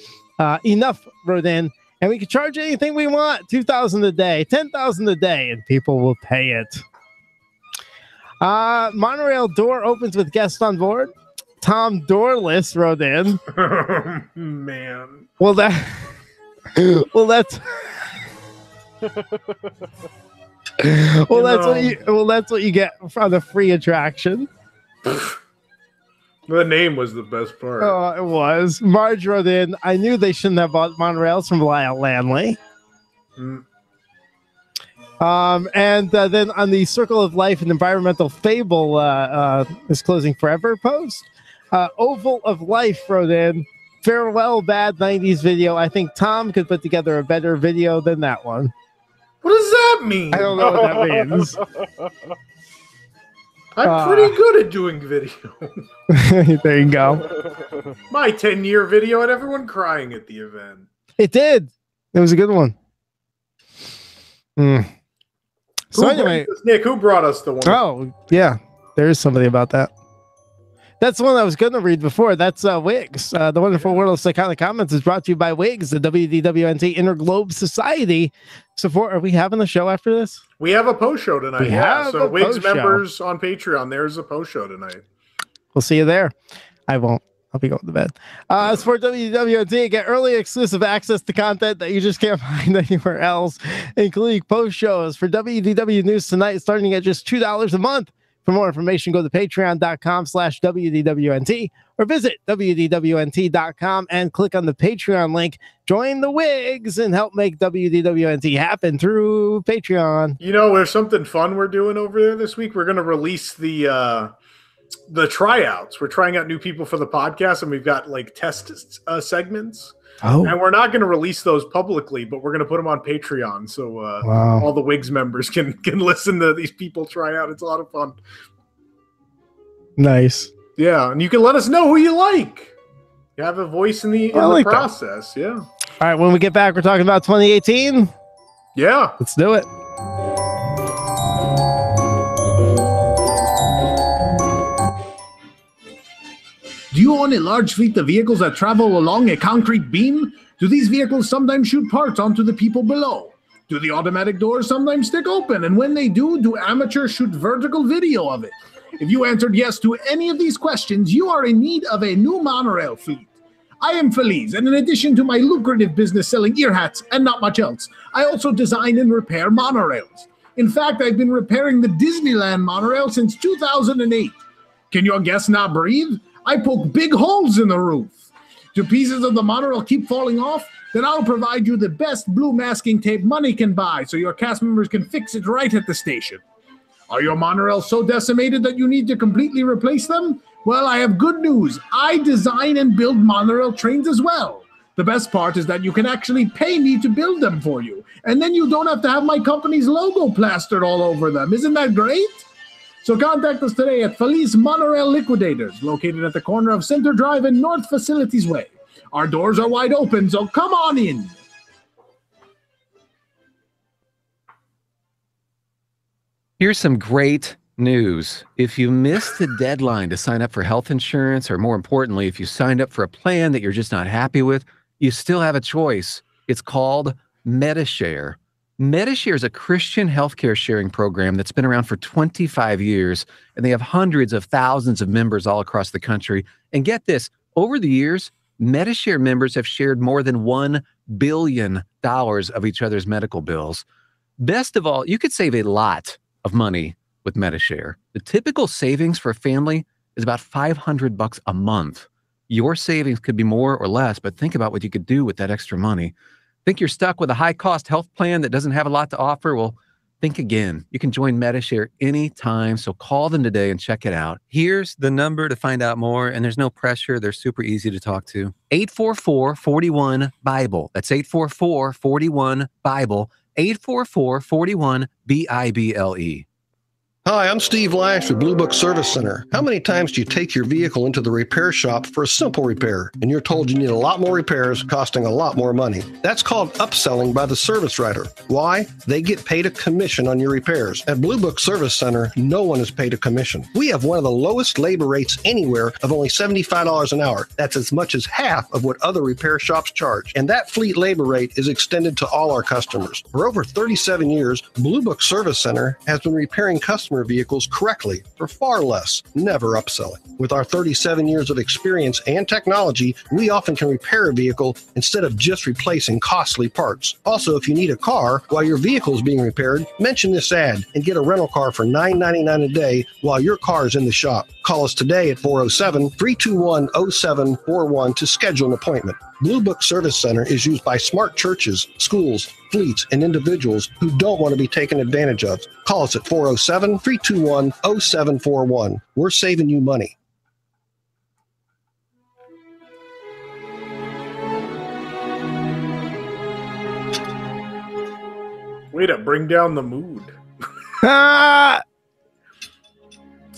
Enough wrote in, and we can charge anything we want, $2,000 a day, $10,000 a day, and people will pay it. Monorail door opens with guests on board. Tom Doorless wrote in. Man. Well, that's that's what you get from the free attraction. The name was the best part. Oh, it was. Marge wrote in, I knew they shouldn't have bought monorails from Lyle Lanley. And then on the Circle of Life and Environmental Fable is closing forever post, Oval of Life wrote in, farewell bad 90s video. I think Tom could put together a better video than that one. What does that mean? I don't know what that means. I'm pretty good at doing video. There you go. My 10-year video had everyone crying at the event. It did. It was a good one. So anyway, Nick, who brought us the one? Oh, yeah. There is somebody about that. That's the one I was going to read before. That's Wigs. The Wonderful World of Psychotic Comments is brought to you by Wigs, the WDWNT Interglobe Society. Are we having a show after this? We have a post show tonight. We have so a Wigs post show. members on Patreon, there's a post show tonight. We'll see you there. I won't. I'll be going to bed. As for WDWNT, get early exclusive access to content that you just can't find anywhere else, including post shows for WDW News Tonight, starting at just $2 a month. For more information, go to patreon.com/WDWNT or visit WDWNT.com and click on the Patreon link. Join the Wigs and help make WDWNT happen through Patreon. There's something fun we're doing over there this week. We're going to release the tryouts. We're trying out new people for the podcast, and we've got like test segments. Oh. And we're not going to release those publicly, but we're going to put them on Patreon, so all the Wigs members can listen to these people try out. It's a lot of fun. Nice. Yeah, and you can let us know who you like. You have a voice in the process. That. Yeah. All right, when we get back, we're talking about 2018. Yeah. Let's do it. Do you own a large fleet of vehicles that travel along a concrete beam? Do these vehicles sometimes shoot parts onto the people below? Do the automatic doors sometimes stick open? And when they do amateurs shoot vertical video of it? If you answered yes to any of these questions, you are in need of a new monorail fleet. I am Feliz, and in addition to my lucrative business selling ear hats and not much else, I also design and repair monorails. In fact, I've been repairing the Disneyland monorail since 2008. Can your guests not breathe? I poke big holes in the roof. Do pieces of the monorail keep falling off? Then I'll provide you the best blue masking tape money can buy so your cast members can fix it right at the station. Are your monorails so decimated that you need to completely replace them? Well, I have good news. I design and build monorail trains as well. The best part is that you can actually pay me to build them for you. And then you don't have to have my company's logo plastered all over them. Isn't that great? So contact us today at Feliz Monorail Liquidators, located at the corner of Center Drive and North Facilities Way. Our doors are wide open, so come on in. Here's some great News. If you missed the deadline to sign up for health insurance, or more importantly, if you signed up for a plan that you're just not happy with, you still have a choice. It's called MediShare. MediShare is a Christian healthcare sharing program that's been around for 25 years, and they have hundreds of thousands of members all across the country. And get this, over the years, MediShare members have shared more than $1 billion of each other's medical bills. Best of all, you could save a lot of money with MediShare. The typical savings for a family is about $500 a month. Your savings could be more or less, but think about what you could do with that extra money. Think you're stuck with a high-cost health plan that doesn't have a lot to offer? Well, think again. You can join MediShare anytime, so call them today and check it out. Here's the number to find out more, and there's no pressure. They're super easy to talk to. 844-41-BIBLE. That's 844-41-BIBLE. 844-41-BIBLE. Hi, I'm Steve Lash with Blue Book Service Center. How many times do you take your vehicle into the repair shop for a simple repair, and you're told you need a lot more repairs costing a lot more money? That's called upselling by the service writer. Why? They get paid a commission on your repairs. At Blue Book Service Center, no one is paid a commission. We have one of the lowest labor rates anywhere of only $75 an hour. That's as much as half of what other repair shops charge. And that fleet labor rate is extended to all our customers. For over 37 years, Blue Book Service Center has been repairing customer vehicles correctly for far less, never upselling. With our 37 years of experience and technology, we often can repair a vehicle instead of just replacing costly parts. Also, if you need a car while your vehicle is being repaired, mention this ad and get a rental car for $9.99 a day while your car is in the shop. Call us today at 407-321-0741 to schedule an appointment. Blue Book Service Center is used by smart churches, schools, fleets, and individuals who don't want to be taken advantage of. Call us at 407-321-0741. We're saving you money. Way to bring down the mood. Ah!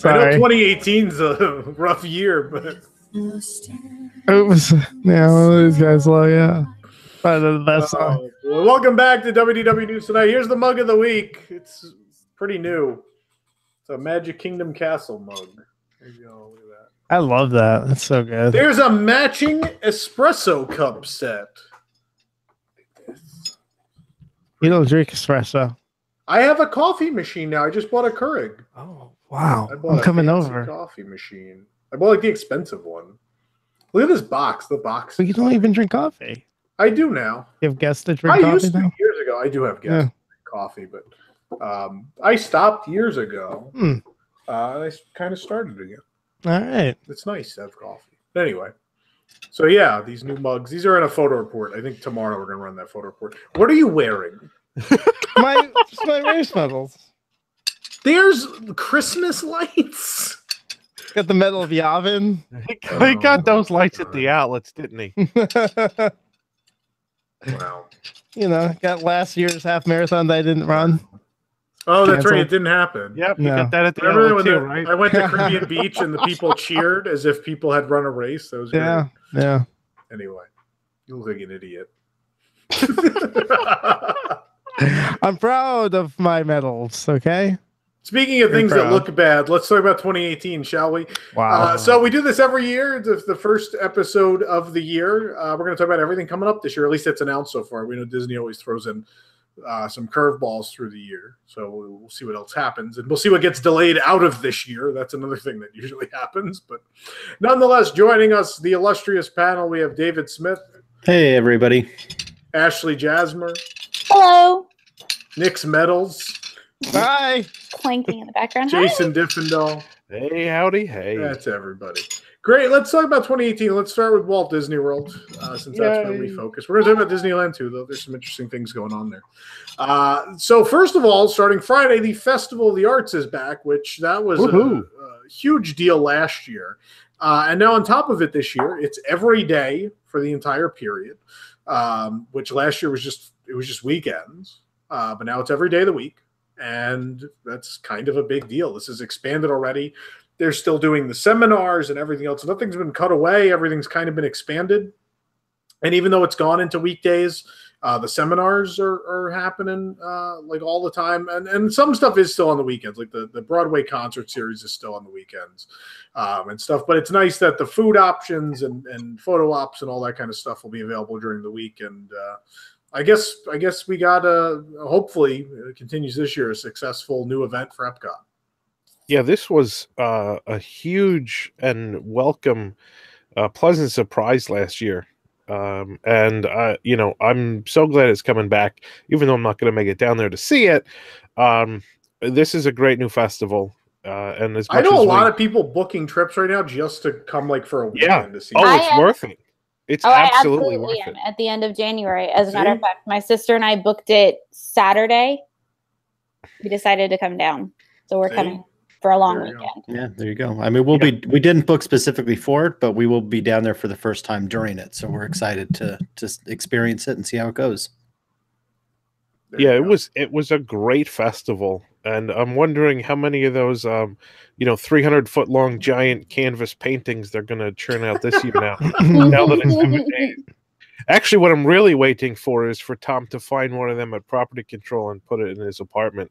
I know Sorry. 2018's a rough year, but It was, yeah, one of these guys, yeah. But that's well, welcome back to WDW News Tonight. Here's the mug of the week. It's pretty new. It's a Magic Kingdom Castle mug. There you go. Look at that. I love that. That's so good. There's a matching espresso cup set. You don't drink espresso. I have a coffee machine now. I just bought a Keurig. Oh, wow. I bought I'm a coming fancy over. coffee machine. I bought like the expensive one. Look at this box. The box. But you don't even drink coffee. I do now. You have guests that drink I coffee used to now? years ago. I do have guests that drink coffee, but I stopped years ago. I kind of started again. All right. It's nice to have coffee. But anyway, so yeah, these new mugs. These are in a photo report. I think tomorrow we're gonna run that photo report. What are you wearing? my race medals. There's Christmas lights. Got the Medal of Yavin. Oh, He got those lights at the outlets, didn't he? Wow. You know, got last year's half marathon that I didn't run. Oh, that's right. Canceled. It didn't happen. Yep, you got that at the Remember outlet when too, right? I went to Caribbean Beach and the people cheered as if people had run a race? That was great. Yeah. Anyway, you look like an idiot. I'm proud of my medals, okay? Speaking of things that look bad, let's talk about 2018, shall we? Wow. So we do this every year. It's the first episode of the year. We're going to talk about everything coming up this year. At least it's announced so far. We know Disney always throws in some curveballs through the year. So we'll see what else happens. And we'll see what gets delayed out of this year. That's another thing that usually happens. But nonetheless, joining us, the illustrious panel, we have David Smith. Hey, everybody. Ashley Jasmer. Hello. Nick's Medals. Hi. Clanking in the background. Jason Diffendahl. Hey, howdy, hey. That's everybody. Great. Let's talk about 2018. Let's start with Walt Disney World, since that's where we focus. We're going to talk about Disneyland, too, though. There's some interesting things going on there. So, first of all, starting Friday, the Festival of the Arts is back, which that was a huge deal last year. And now on top of it this year, it's every day for the entire period, which last year was just weekends. But now it's every day of the week. And that's kind of a big deal. This is expanded already. They're still doing the seminars and everything else. Nothing's been cut away. Everything's kind of been expanded. And even though it's gone into weekdays, The seminars are happening like all the time, and some stuff is still on the weekends. Like the Broadway concert series is still on the weekends and stuff. But it's nice that the food options and photo ops and all that kind of stuff will be available during the week. And I guess we got hopefully it continues this year, a successful new event for Epcot. Yeah, this was a huge and welcome, pleasant surprise last year. And I'm so glad it's coming back, even though I'm not going to make it down there to see it. This is a great new festival. And as I much know as a lot of people booking trips right now just to come like for a weekend to see. Oh, it. it's worth it. It's absolutely worth it. At the end of January. As a matter of fact, my sister and I booked it Saturday. We decided to come down. So we're coming for a long weekend. Yeah, there you go. I mean, we didn't book specifically for it, but we will be down there for the first time during it. So we're excited to just experience it and see how it goes. Yeah, it was a great festival. And I'm wondering how many of those 300-foot long giant canvas paintings they're going to churn out this year now. Now that it's 7 days. Actually, what I'm really waiting for is for Tom to find one of them at Property Control and put it in his apartment.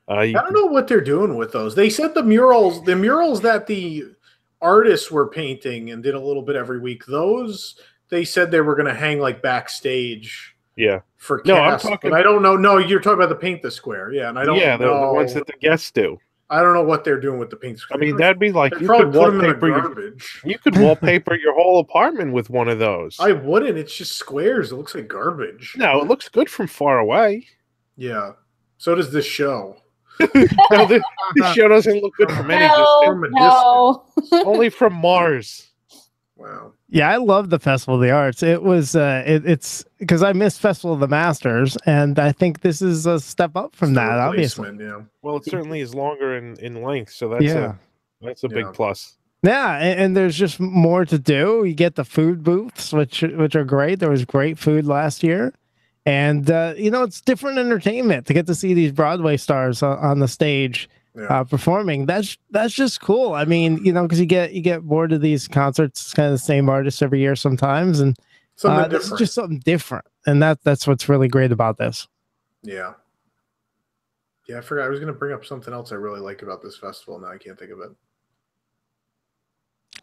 I don't know what they're doing with those. They said the murals that the artists were painting and did a little bit every week, those they said they were going to hang like backstage. Yeah. For cast, I'm talking. but I don't know. No, you're talking about the Paint the Square. Yeah, and I don't know. The ones that the guests do. I don't know what they're doing with the Paint the Square. I mean, that'd be like you probably could put them in the wallpaper garbage. you could wallpaper your whole apartment with one of those. I wouldn't. It's just squares. It looks like garbage. No, it looks good from far away. Yeah. So does this show. No, this show doesn't look good from any distance. Only from Mars. Wow. Yeah, I love the Festival of the Arts. It was it's because I missed Festival of the Masters, and I think this is a step up from that. Obviously, yeah. Well, it certainly is longer in length, so that's a big plus. Yeah, and there's just more to do. You get the food booths, which are great. There was great food last year, and it's different entertainment to get to see these Broadway stars on the stage. Performing. That's just cool. I mean, because you get bored of these concerts. It's kind of the same artists every year sometimes, and this is just something different. And that's what's really great about this. Yeah. I forgot. I was going to bring up something else I really like about this festival. Now I can't think of it.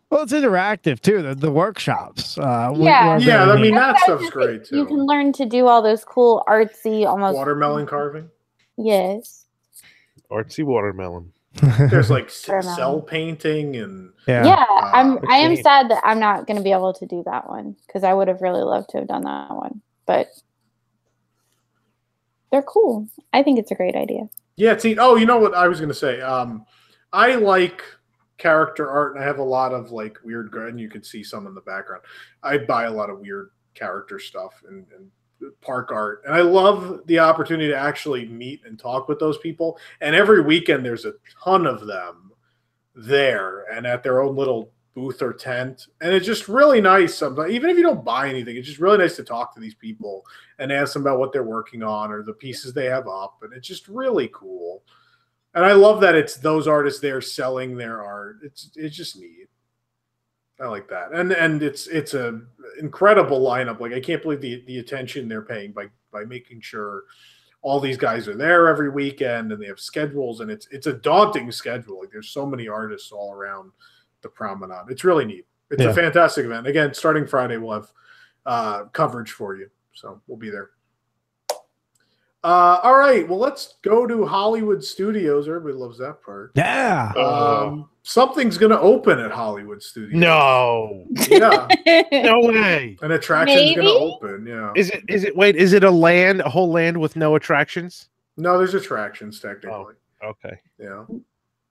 Well, it's interactive too. The workshops. I mean that stuff's great too. You can learn to do all those cool artsy, almost watermelon carving. Yes. Artsy watermelon. There's like cell painting and I am sad that I'm not going to be able to do that one because I would have really loved to have done that one, but they're cool. I think it's a great idea. Yeah. You know what I was going to say? I like character art, and I have a lot of like weird, and you can see some in the background. I buy a lot of weird character stuff and park art, and I love the opportunity to actually meet and talk with those people. And every weekend there's a ton of them there and at their own little booth or tent, and it's just really nice sometimes, even if you don't buy anything. It's just really nice to talk to these people and ask them about what they're working on or the pieces they have up, and it's just really cool. And I love that it's those artists there selling their art. It's just neat. I like that. And it's a incredible lineup. Like I can't believe the attention they're paying by making sure all these guys are there every weekend, and they have schedules, and it's a daunting schedule. Like there's so many artists all around the promenade. It's really neat. It's a fantastic event. Again, starting Friday, we'll have coverage for you. So we'll be there. All right. Well, let's go to Hollywood Studios. Everybody loves that part. Yeah. Something's going to open at Hollywood Studios. No. Yeah. No way. An attraction's going to open. Yeah. Is it a whole land with no attractions? No, there's attractions technically. Oh, okay. Yeah.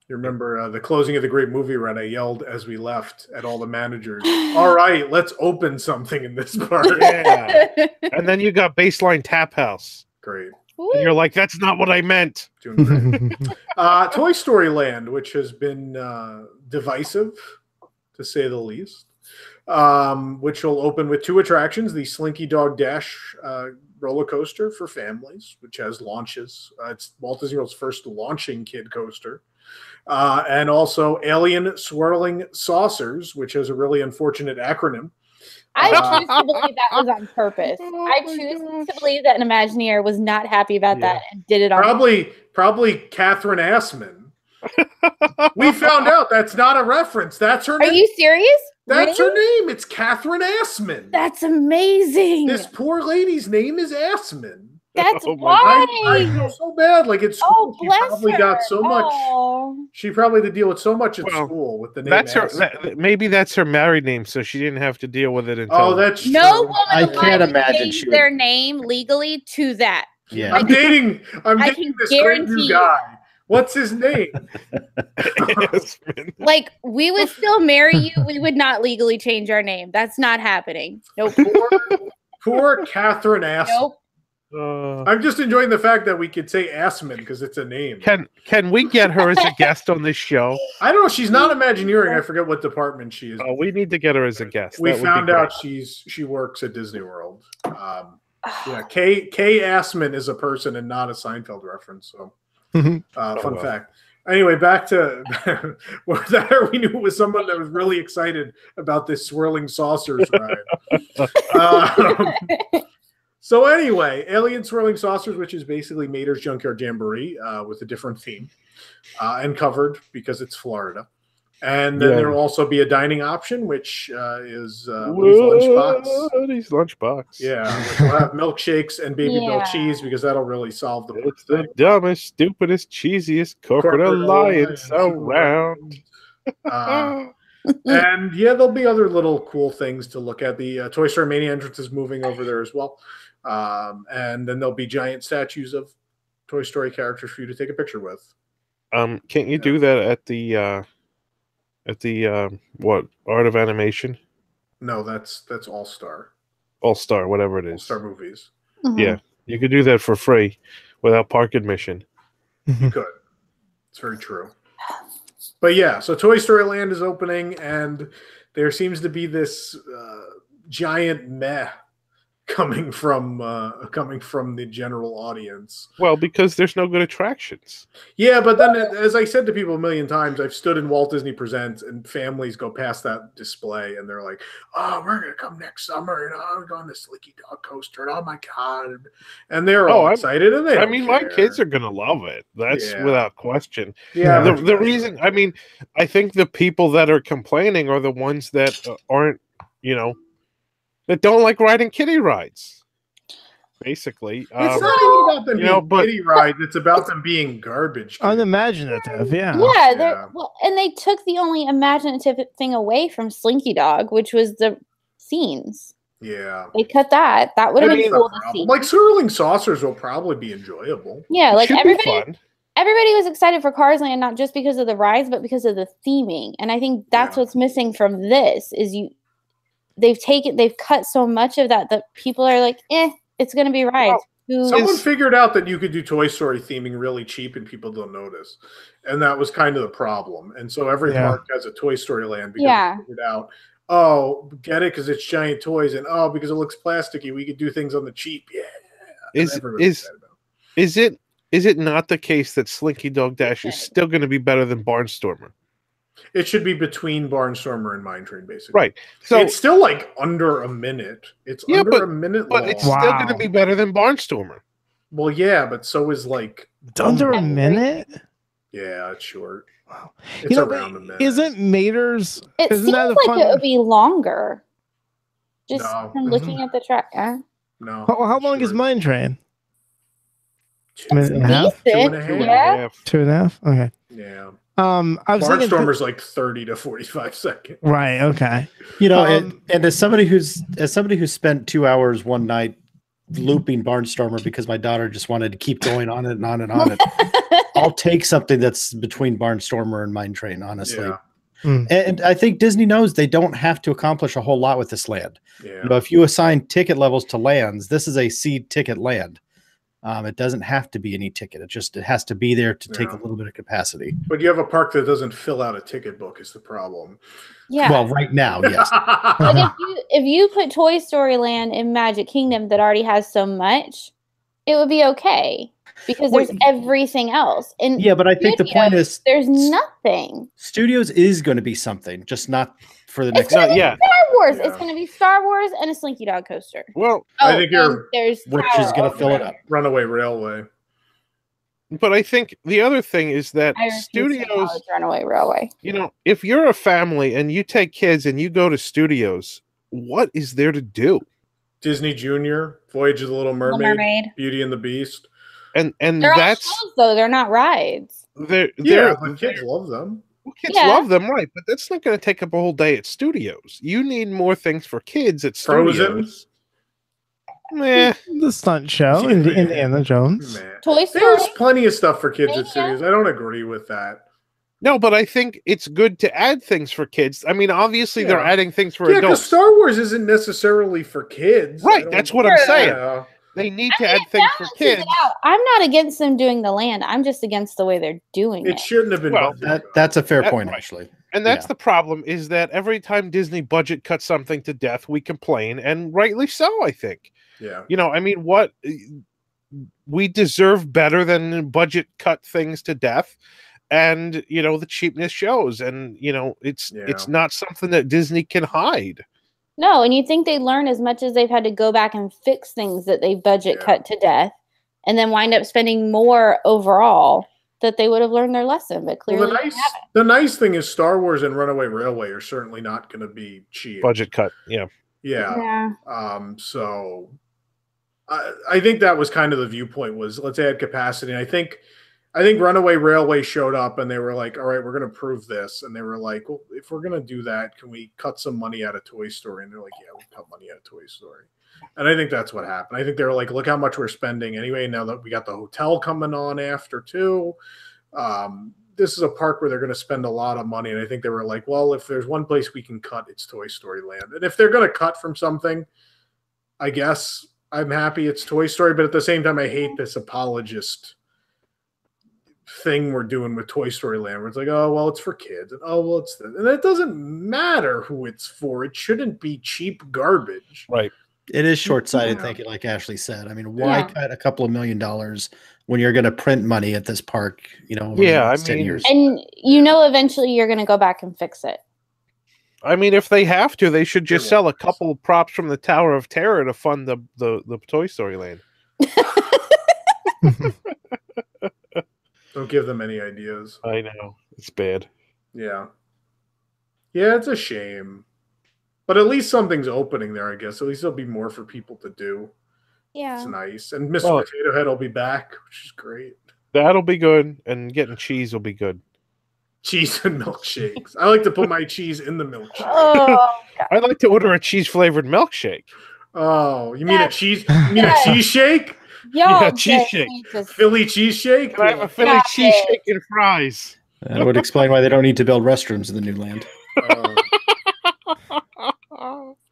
You remember the closing of the Great Movie Run? I yelled as we left at all the managers, all right, let's open something in this park. Yeah. And then you got Baseline Tap House. Great. And you're like, that's not what I meant. Toy Story Land, which has been divisive, to say the least, which will open with 2 attractions, the Slinky Dog Dash roller coaster for families, which has launches. It's Walt Disney World's first launching kid coaster. And also Alien Swirling Saucers, which has a really unfortunate acronym. I choose to believe that was on purpose. I choose to believe that an Imagineer was not happy about that and did it on Probably Catherine Assman. We found out that's not a reference. That's her name. Are you serious? That's Really? her name. It's Catherine Assman. That's amazing. This poor lady's name is Assman. That's why. I feel so bad. Like it's Oh, she bless probably her. got so much. Oh. She probably had to deal with so much at school with the name. That's her. Assman. Maybe that's her married name, so she didn't have to deal with it until. Oh, that's No true. woman I alive can't would imagine change she would- their name legally to that. Yeah. I'm dating I this can great guarantee new you. guy. What's his name? Like, we would still marry you. We would not legally change our name. That's not happening. Nope. Poor Catherine Assman. Nope. I'm just enjoying the fact that we could say Assman because it's a name. Can we get her as a guest on this show? I don't know. She's not Imagineering. I forget what department she is. Oh, we need to get her as a guest. We That would be found great. out she works at Disney World. Yeah, Kay Assman is a person and not a Seinfeld reference. So, fun well. fact. Anyway, back to we knew it was someone that was really excited about this swirling saucers ride. So anyway, Alien Swirling Saucers, which is basically Mater's Junkyard Jamboree with a different theme and covered because it's Florida. And then there will also be a dining option, which is Woody's Lunchbox. Woody's Lunchbox. Yeah, which will have milkshakes and baby bill cheese because that'll really solve the It's the dumbest, stupidest, cheesiest corporate alliance around. And yeah, there'll be other little cool things to look at. The Toy Story Mania entrance is moving over there as well. And then there'll be giant statues of Toy Story characters for you to take a picture with. Can't you do that at the what, Art of Animation? No, that's All Star. All Star, whatever it is. All Star Movies. Yeah, you could do that for free without park admission. You could. It's very true. But yeah, so Toy Story Land is opening, and there seems to be this giant meh coming from the general audience. Well, because there's no good attractions. Yeah, but then, as I said to people a million times, I've stood in Walt Disney Presents, and families go past that display, and they're like, "Oh, we're gonna come next summer, and I'm going to Slinky Dog Coaster, and oh my god!" And they're all excited, and my kids are gonna love it. That's without question. Yeah, the reason, I think the people that are complaining are the ones that aren't, that don't like riding kiddie rides. Basically, it's not even about them being kiddie rides; it's about them being garbage. Unimaginative, yeah. Yeah, well, and they took the only imaginative thing away from Slinky Dog, which was the scenes. Yeah, they cut that. That would have been cool to see. Like swirling saucers will probably be enjoyable. Yeah, like Should be fun. Everybody was excited for Cars Land, not just because of the rides, but because of the theming. And I think that's what's missing from this is they've cut so much of that people are like, it's going to be rides. Someone figured out that you could do Toy Story theming really cheap and people don't notice. And that was kind of the problem. And so every park has a Toy Story Land because they figured out, oh, get it because it's giant toys, and oh, because it looks plasticky, we could do things on the cheap. Yeah. Is it not the case that Slinky Dog Dash is still going to be better than Barnstormer? It should be between Barnstormer and Mine Train, basically. Right. So it's still like under a minute. It's under a minute long. But it's still going to be better than Barnstormer. Well, yeah, but so is like it's under a minute. Yeah, it's short. Wow. It's around a minute. Isn't Mater's? It isn't seems that a like fun... it would be longer. Just from No. looking at the track. No. How long is Mine Train? A minute and a half? Decent, 2.5. yeah. 2.5. Okay. Yeah. I was thinking Barnstormer's like 30 to 45 seconds. Right. Okay. And as somebody who's spent 2 hours one night looping Barnstormer because my daughter just wanted to keep going on it and on and on it, I'll take something that's between Barnstormer and Mine Train, honestly. Yeah. And I think Disney knows they don't have to accomplish a whole lot with this land. Yeah. But if you assign ticket levels to lands, this is a seed ticket land. It doesn't have to be any ticket. It has to be there to take a little bit of capacity. But you have a park that doesn't fill out a ticket book is the problem. Yeah. Well, right now, yes. Like if you put Toy Story Land in Magic Kingdom that already has so much, it would be okay because there's everything else. And yeah, but I think the point is there's nothing. Studios is going to be something, just not for the It's next. gonna be yeah. Star Wars. Yeah. It's going to be Star Wars and a Slinky Dog coaster. Well, I think you're there's which Tower is going to of fill it Terror. up. Runaway Railway. but I think the other thing is that I refuse to studios, acknowledge Runaway Railway. you know, if you're a family and you take kids and you go to studios, what is there to do? Disney Junior, Voyage of the Little Little Mermaid, Mermaid. Beauty and the Beast. And They're all that's shows, though. They're not rides. Yeah, but kids love them. Kids Yeah. love them, right? But that's not going to take up a whole day at studios. You need more things for kids at Frozen. studios. Meh. The stunt show, Indiana Jones. Toy Story. There's plenty of stuff for kids at studios. I don't agree with that. No, but I think it's good to add things for kids. I mean, obviously they're Yeah. adding things for Yeah, because adults. Star Wars isn't necessarily for kids. Right, that's what I'm saying. Yeah. They need to add things for kids. I'm not against them doing the land. I'm just against the way they're doing it. It shouldn't have been. Well, That's a fair That- point, right. actually. And that's the problem, is that every time Disney budget cuts something to death, we complain, and rightly so, I think. Yeah. You know, I mean, what we deserve better than budget cut things to death, and you know, the cheapness shows, and you know, it's not something that Disney can hide. No, and you think they learn as much as they've had to go back and fix things that they budget cut to death, and then wind up spending more overall, that they would have learned their lesson. But clearly, Well, the nice thing is Star Wars and Runaway Railway are certainly not going to be cheap. Budget cut, yeah. Yeah. So I think that was kind of the viewpoint, was let's add capacity. And I think Runaway Railway showed up and they were like, all right, we're going to prove this. And they were like, well, if we're going to do that, can we cut some money out of Toy Story? And they're like, yeah, we'll cut money out of Toy Story. And I think that's what happened. I think they were like, look how much we're spending anyway. Now that we got the hotel coming on after too. This is a park where they're going to spend a lot of money. And I think they were like, well, if there's one place we can cut, it's Toy Story Land. And if they're going to cut from something, I guess I'm happy it's Toy Story. But at the same time, I hate this apologist thing we're doing with Toy Story Land, where it's like, oh, well, it's for kids. And oh, well, it's this. And it doesn't matter who it's for. It shouldn't be cheap garbage. Right. It is short-sighted thinking, like Ashley said. I mean, why cut a couple of $1 million when you're going to print money at this park, you know, over the next 10 years? And you know, eventually you're going to go back and fix it. I mean, if they have to, they should just sell a couple of props from the Tower of Terror to fund the Toy Story Land. Don't give them any ideas. I know. It's bad. Yeah. Yeah, it's a shame. But at least something's opening there, I guess. At least there'll be more for people to do. Yeah. It's nice. And Mr. Potato Head will be back, which is great. That'll be good, and getting cheese will be good. Cheese and milkshakes. I like to put my cheese in the milkshake. Oh, I'd like to order a cheese-flavored milkshake. Oh, you mean a cheese? You mean a cheese shake? Yeah, cheese shake. Philly cheese shake? Can I have a Philly cheese shake and fries? That would explain why they don't need to build restrooms in the new land.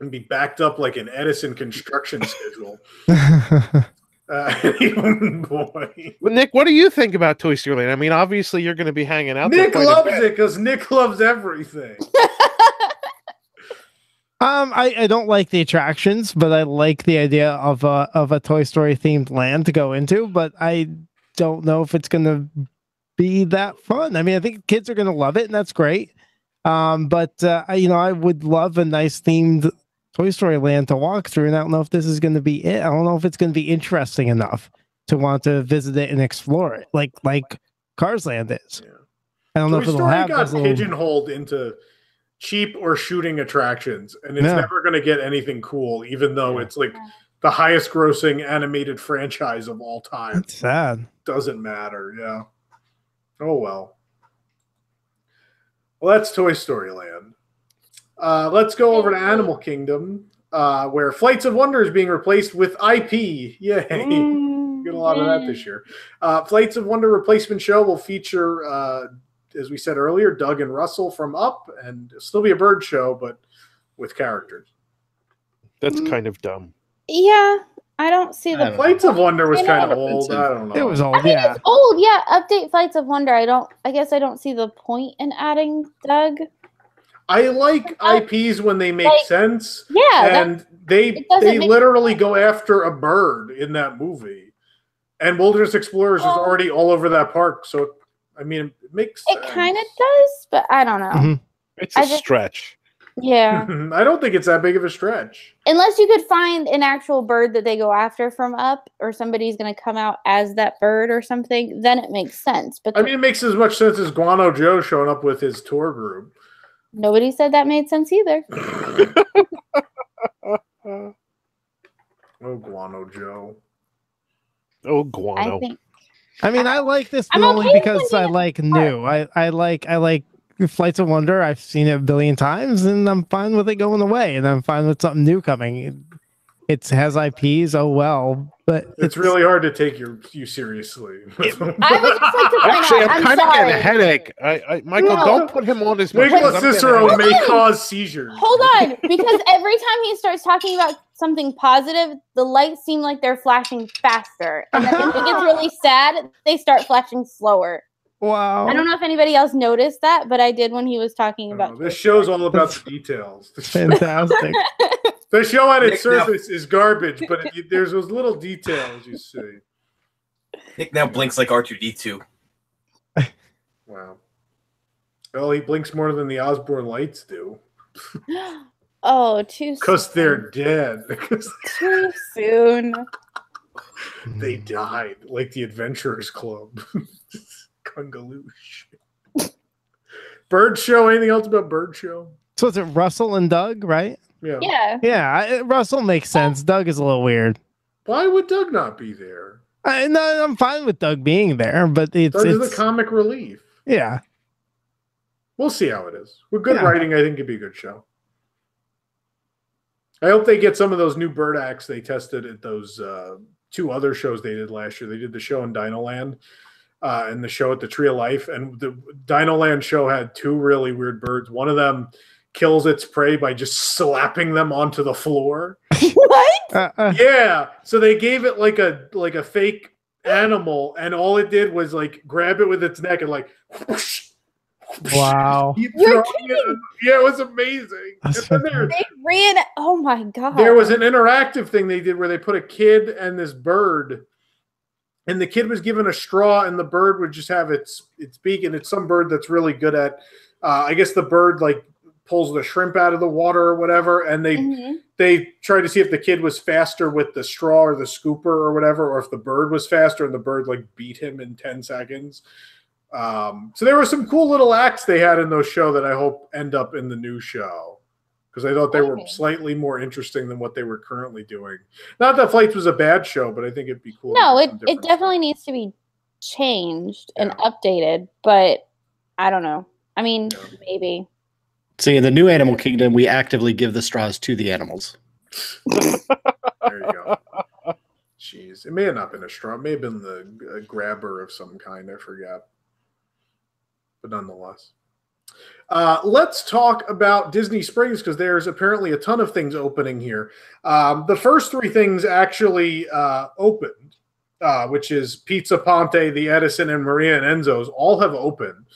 And be backed up like an Edison construction schedule. Boy. Well, Nick, what do you think about Toy Story Land? I mean, obviously you're going to be hanging out there Nick quite a loves bit. it because Nick loves everything. I don't like the attractions, but I like the idea of a Toy Story themed land to go into, but I don't know if it's going to be that fun. I mean, I think kids are going to love it, and that's great. But I would love a nice themed Toy Story Land to walk through, and I don't know if this is going to be it. I don't know if it's going to be interesting enough to want to visit it and explore it, like Cars Land is. Yeah. I don't know Toy if it'll Story have got those little- pigeonholed into cheap or shooting attractions, and it's Yeah. never going to get anything cool, even though it's like the highest grossing animated franchise of all time. That's sad. Doesn't matter. Yeah. Oh, well. Well, that's Toy Story Land. Let's go over to Animal Kingdom, where Flights of Wonder is being replaced with IP. Yay. Get a lot of that this year. Flights of Wonder replacement show will feature, as we said earlier, Doug and Russell from Up, and it'll still be a bird show, but with characters. That's kind of dumb. Yeah, I don't see the Flights of Wonder was I kind know. of old. I don't know. It was old, I mean, yeah. it's old, yeah. Update Flights of Wonder. I guess I don't see the point in adding Doug. I like IPs when they make Like, sense. yeah, And they doesn't make literally go after a bird in that movie. And Wilderness Explorers is already all over that park. So, I mean, it makes It kind of does, but I don't know. It's a stretch. Yeah. I don't think it's that big of a stretch. Unless you could find an actual bird that they go after from up, or somebody's going to come out as that bird or something, then it makes sense. But I mean, it makes as much sense as Guano Joe showing up with his tour group. nobody said that made sense either. Oh, Guano Joe. Oh, Guano. I mean, I like this I'm only okay with because I like new. I like Flights of Wonder. I've seen it a billion times, and I'm fine with it going away. And I'm fine with something new coming. It has IPs. Oh well, but It's really hard to take you seriously. I would just like to point Actually, out, I'm I'm kind of sorry. getting a headache. Michael, No. don't put him on as much. Nicholas because I'm getting a Cicero headache. may cause seizures. Hold on, because every time he starts talking about something positive, the lights seem like they're flashing faster. And then if it gets really sad, they start flashing slower. Wow. I don't know if anybody else noticed that, but I did when he was talking about This show's all about the details. Fantastic. The show at its Nick, now- surface is garbage, but there's those little details you see. Nick now blinks like R2D2. Wow. Well, he blinks more than the Osborne lights do. Oh, too Because they're dead. too soon. They died, like the Adventurers Club. Kungaloosh. Bird Show. Anything else about Bird Show? So is it Russell and Doug, right? Yeah. Yeah. Russell makes sense. Doug is a little weird. Why would Doug not be there? No, I'm fine with Doug being there, but Doug is the comic relief. Yeah. We'll see how it is. With good Yeah. writing, I think it'd be a good show. I hope they get some of those new bird acts they tested at those two other shows they did last year. They did the show in Dinoland and the show at the Tree of Life. And the Dinoland show had two really weird birds. One of them kills its prey by just slapping them onto the floor. What? Yeah. So they gave it like a fake animal, and all it did was like grab it with its neck and like whoosh, Wow. keep You're throwing it. Yeah, it was amazing. And then They ran. Oh my god. there was an interactive thing they did where they put a kid and this bird, and the kid was given a straw, and the bird would just have its beak, and it's some bird that's really good at. I guess the bird like pulls the shrimp out of the water or whatever, and they tried to see if the kid was faster with the straw or the scooper or whatever, or if the bird was faster, and the bird like beat him in 10 seconds. So there were some cool little acts they had in those show that I hope end up in the new show, because I thought they were slightly more interesting than what they were currently doing. Not that Flights was a bad show, but I think it'd be cool. No, to it do some different definitely needs to be changed and updated, but I don't know. I mean, maybe. See, in the new Animal Kingdom, we actively give the straws to the animals. There you go. Jeez, it may have not been a straw. It may have been a grabber of some kind. I forgot. But nonetheless. Let's talk about Disney Springs, because there's apparently a ton of things opening here. The first three things actually opened, which is Pizza Ponte, the Edison, and Maria and Enzo's, all have opened.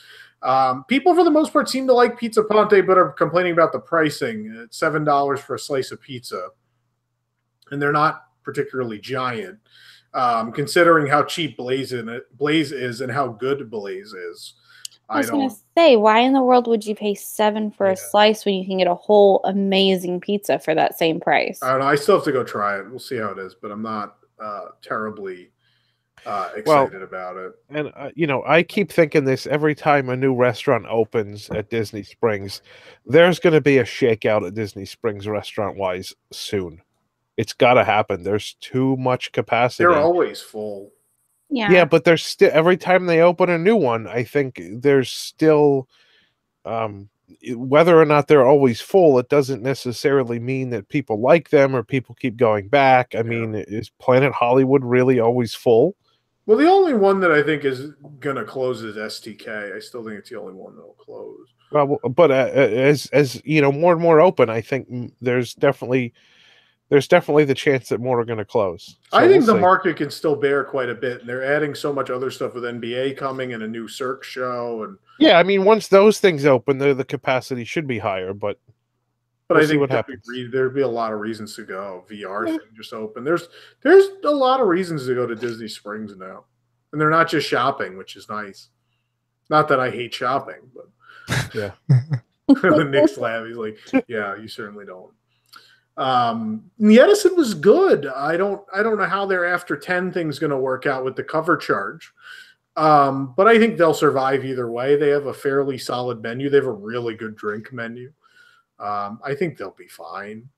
People, for the most part, seem to like Pizza Ponte, but are complaining about the pricing. It's $7 for a slice of pizza. And they're not particularly giant, considering how cheap Blaze is and how good Blaze is. I was going to say, why in the world would you pay $7 for a slice when you can get a whole amazing pizza for that same price? I don't know. I still have to go try it. We'll see how it is, but I'm not terribly excited about it. And I keep thinking this every time a new restaurant opens at Disney Springs. There's going to be a shakeout at Disney Springs restaurant-wise soon. It's got to happen. There's too much capacity. They're always full. Yeah, but there's still, every time they open a new one, I think there's still, whether or not they're always full, it doesn't necessarily mean that people like them or people keep going back. I mean, is Planet Hollywood really always full? Well, the only one that I think is going to close is STK. I still think it's the only one that will close. Well, but as more and more open, I think there's definitely the chance that more are going to close. So I think we'll the see. market can still bear quite a bit, and they're adding so much other stuff with NBA coming and a new Cirque show, and Yeah, I mean, once those things open, the capacity should be higher, but we'll I see think what happens. there'd be a lot of reasons to go. VR thing just open. There's a lot of reasons to go to Disney Springs now, and they're not just shopping, which is nice. Not that I hate shopping, but yeah. Nick's laugh. He's like, yeah, you certainly don't. The Edison was good. I don't know how their after 10 thing's going to work out with the cover charge. But I think they'll survive either way. They have a fairly solid menu. They have a really good drink menu. I think they'll be fine.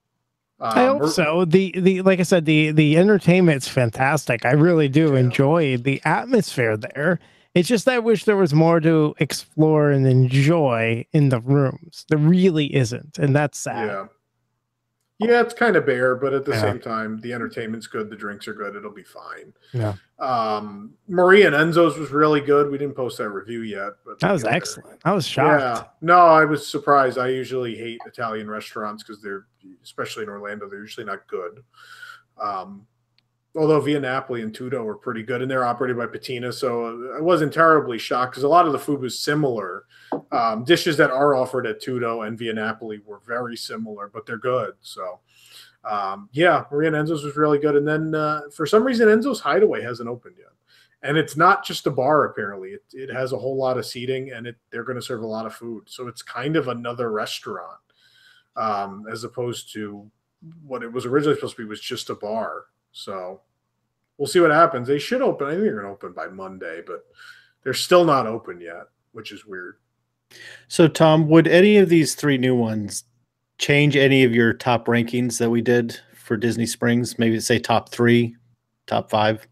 I hope so. The like I said, the entertainment's fantastic. I really do enjoy the atmosphere there. It's just I wish there was more to explore and enjoy in the rooms. There really isn't, and that's sad. Yeah, it's kind of bare, but at the same time, the entertainment's good. The drinks are good. It'll be fine. Yeah. Maria and Enzo's was really good. We didn't post that review yet, but That was excellent. I was shocked. Yeah. No, I was surprised. I usually hate Italian restaurants because they're, especially in Orlando, they're usually not good. Although Via Napoli and Tutto were pretty good, and they're operated by Patina, so I wasn't terribly shocked because a lot of the food was similar. Dishes that are offered at Tutto and Via Napoli were very similar, but they're good. So, yeah, Maria and Enzo's was really good. And then for some reason, Enzo's Hideaway hasn't opened yet. And it's not just a bar, apparently. It has a whole lot of seating, and they're going to serve a lot of food. So it's kind of another restaurant as opposed to what it was originally supposed to be, was just a bar. So we'll see what happens. They should open. I think they're going to open by Monday, but they're still not open yet, which is weird. So, Tom, would any of these three new ones change any of your top rankings that we did for Disney Springs? Maybe say top 3, top 5?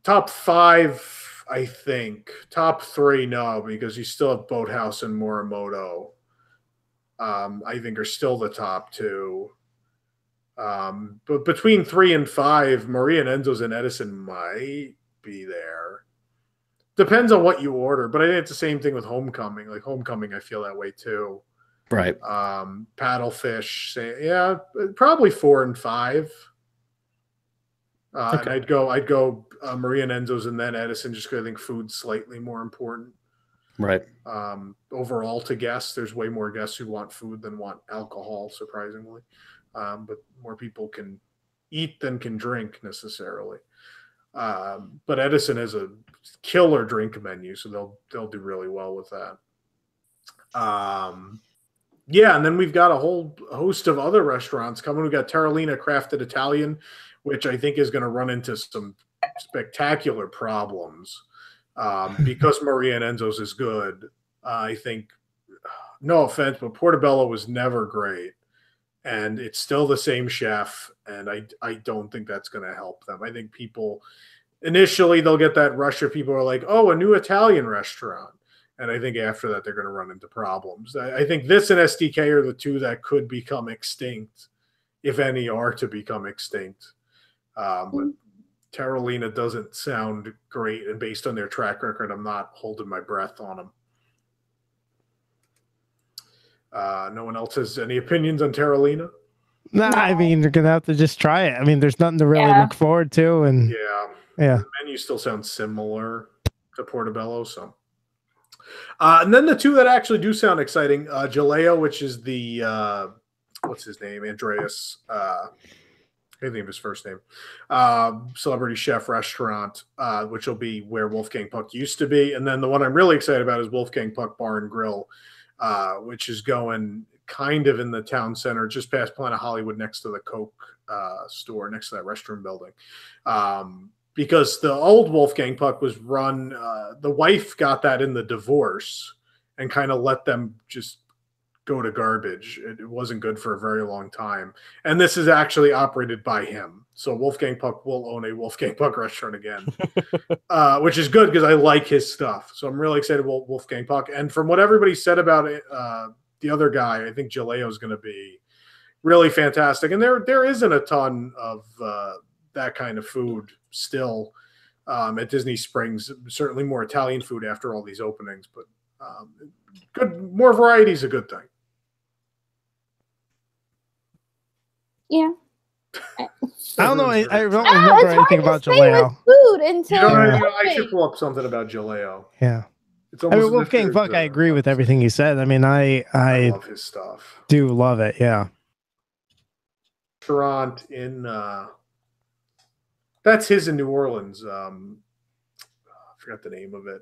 Top 5, I think. Top 3, no, because you still have Boathouse and Morimoto. I think are still the top 2. But between 3 and 5, Maria and Enzo's and Edison might be there. Depends on what you order, but I think it's the same thing with Homecoming. Like Homecoming, I feel that way too. Right. Paddlefish, yeah, probably 4 and 5. And I'd go Maria and Enzo's and then Edison, just because I think food's slightly more important. Right. Overall, to guests, there's way more guests who want food than want alcohol, surprisingly. But more people can eat than can drink necessarily. But Edison has a killer drink menu, so they'll do really well with that. Yeah, and then we've got a whole host of other restaurants coming. We've got Terralina Crafted Italian, which I think is going to run into some spectacular problems because Maria and Enzo's is good. I think, no offense, but Portobello was never great. And it's still the same chef, and I don't think that's going to help them. I think people, initially, they'll get that rush of people who are like, oh, a new Italian restaurant. And I think after that, they're going to run into problems. I think this and SDK are the two that could become extinct, if any are to become extinct. But Terralina doesn't sound great, and based on their track record, I'm not holding my breath on them. No one else has any opinions on Terralina? No, I mean, you're gonna have to just try it. I mean, there's nothing to really look forward to, and the menu still sounds similar to Portobello. So, and then the two that actually do sound exciting, Jaleo, which is the what's his name, Andreas. I can't think of his first name. Celebrity chef restaurant, which will be where Wolfgang Puck used to be, and then the one I'm really excited about is Wolfgang Puck Bar and Grill. Which is going kind of in the town center, just past Planet Hollywood, next to the Coke store, next to that restroom building. Because the old Wolfgang Puck was run, the wife got that in the divorce and kind of let them just go to garbage. It wasn't good for a very long time. And this is actually operated by him. So Wolfgang Puck will own a Wolfgang Puck restaurant again, which is good because I like his stuff. So I'm really excited about Wolfgang Puck. And from what everybody said about it, the other guy, I think Jaleo is going to be really fantastic. And there isn't a ton of that kind of food still at Disney Springs. Certainly more Italian food after all these openings, but good, more variety is a good thing. Yeah. I don't know. I don't remember anything about Jaleo. Food until I should pull up something about Jaleo. Yeah. It's I mean, Wolfgang Puck, I agree with everything he said. I mean, I love his stuff. Do love it. Yeah. Restaurant in that's his in New Orleans. I forgot the name of it.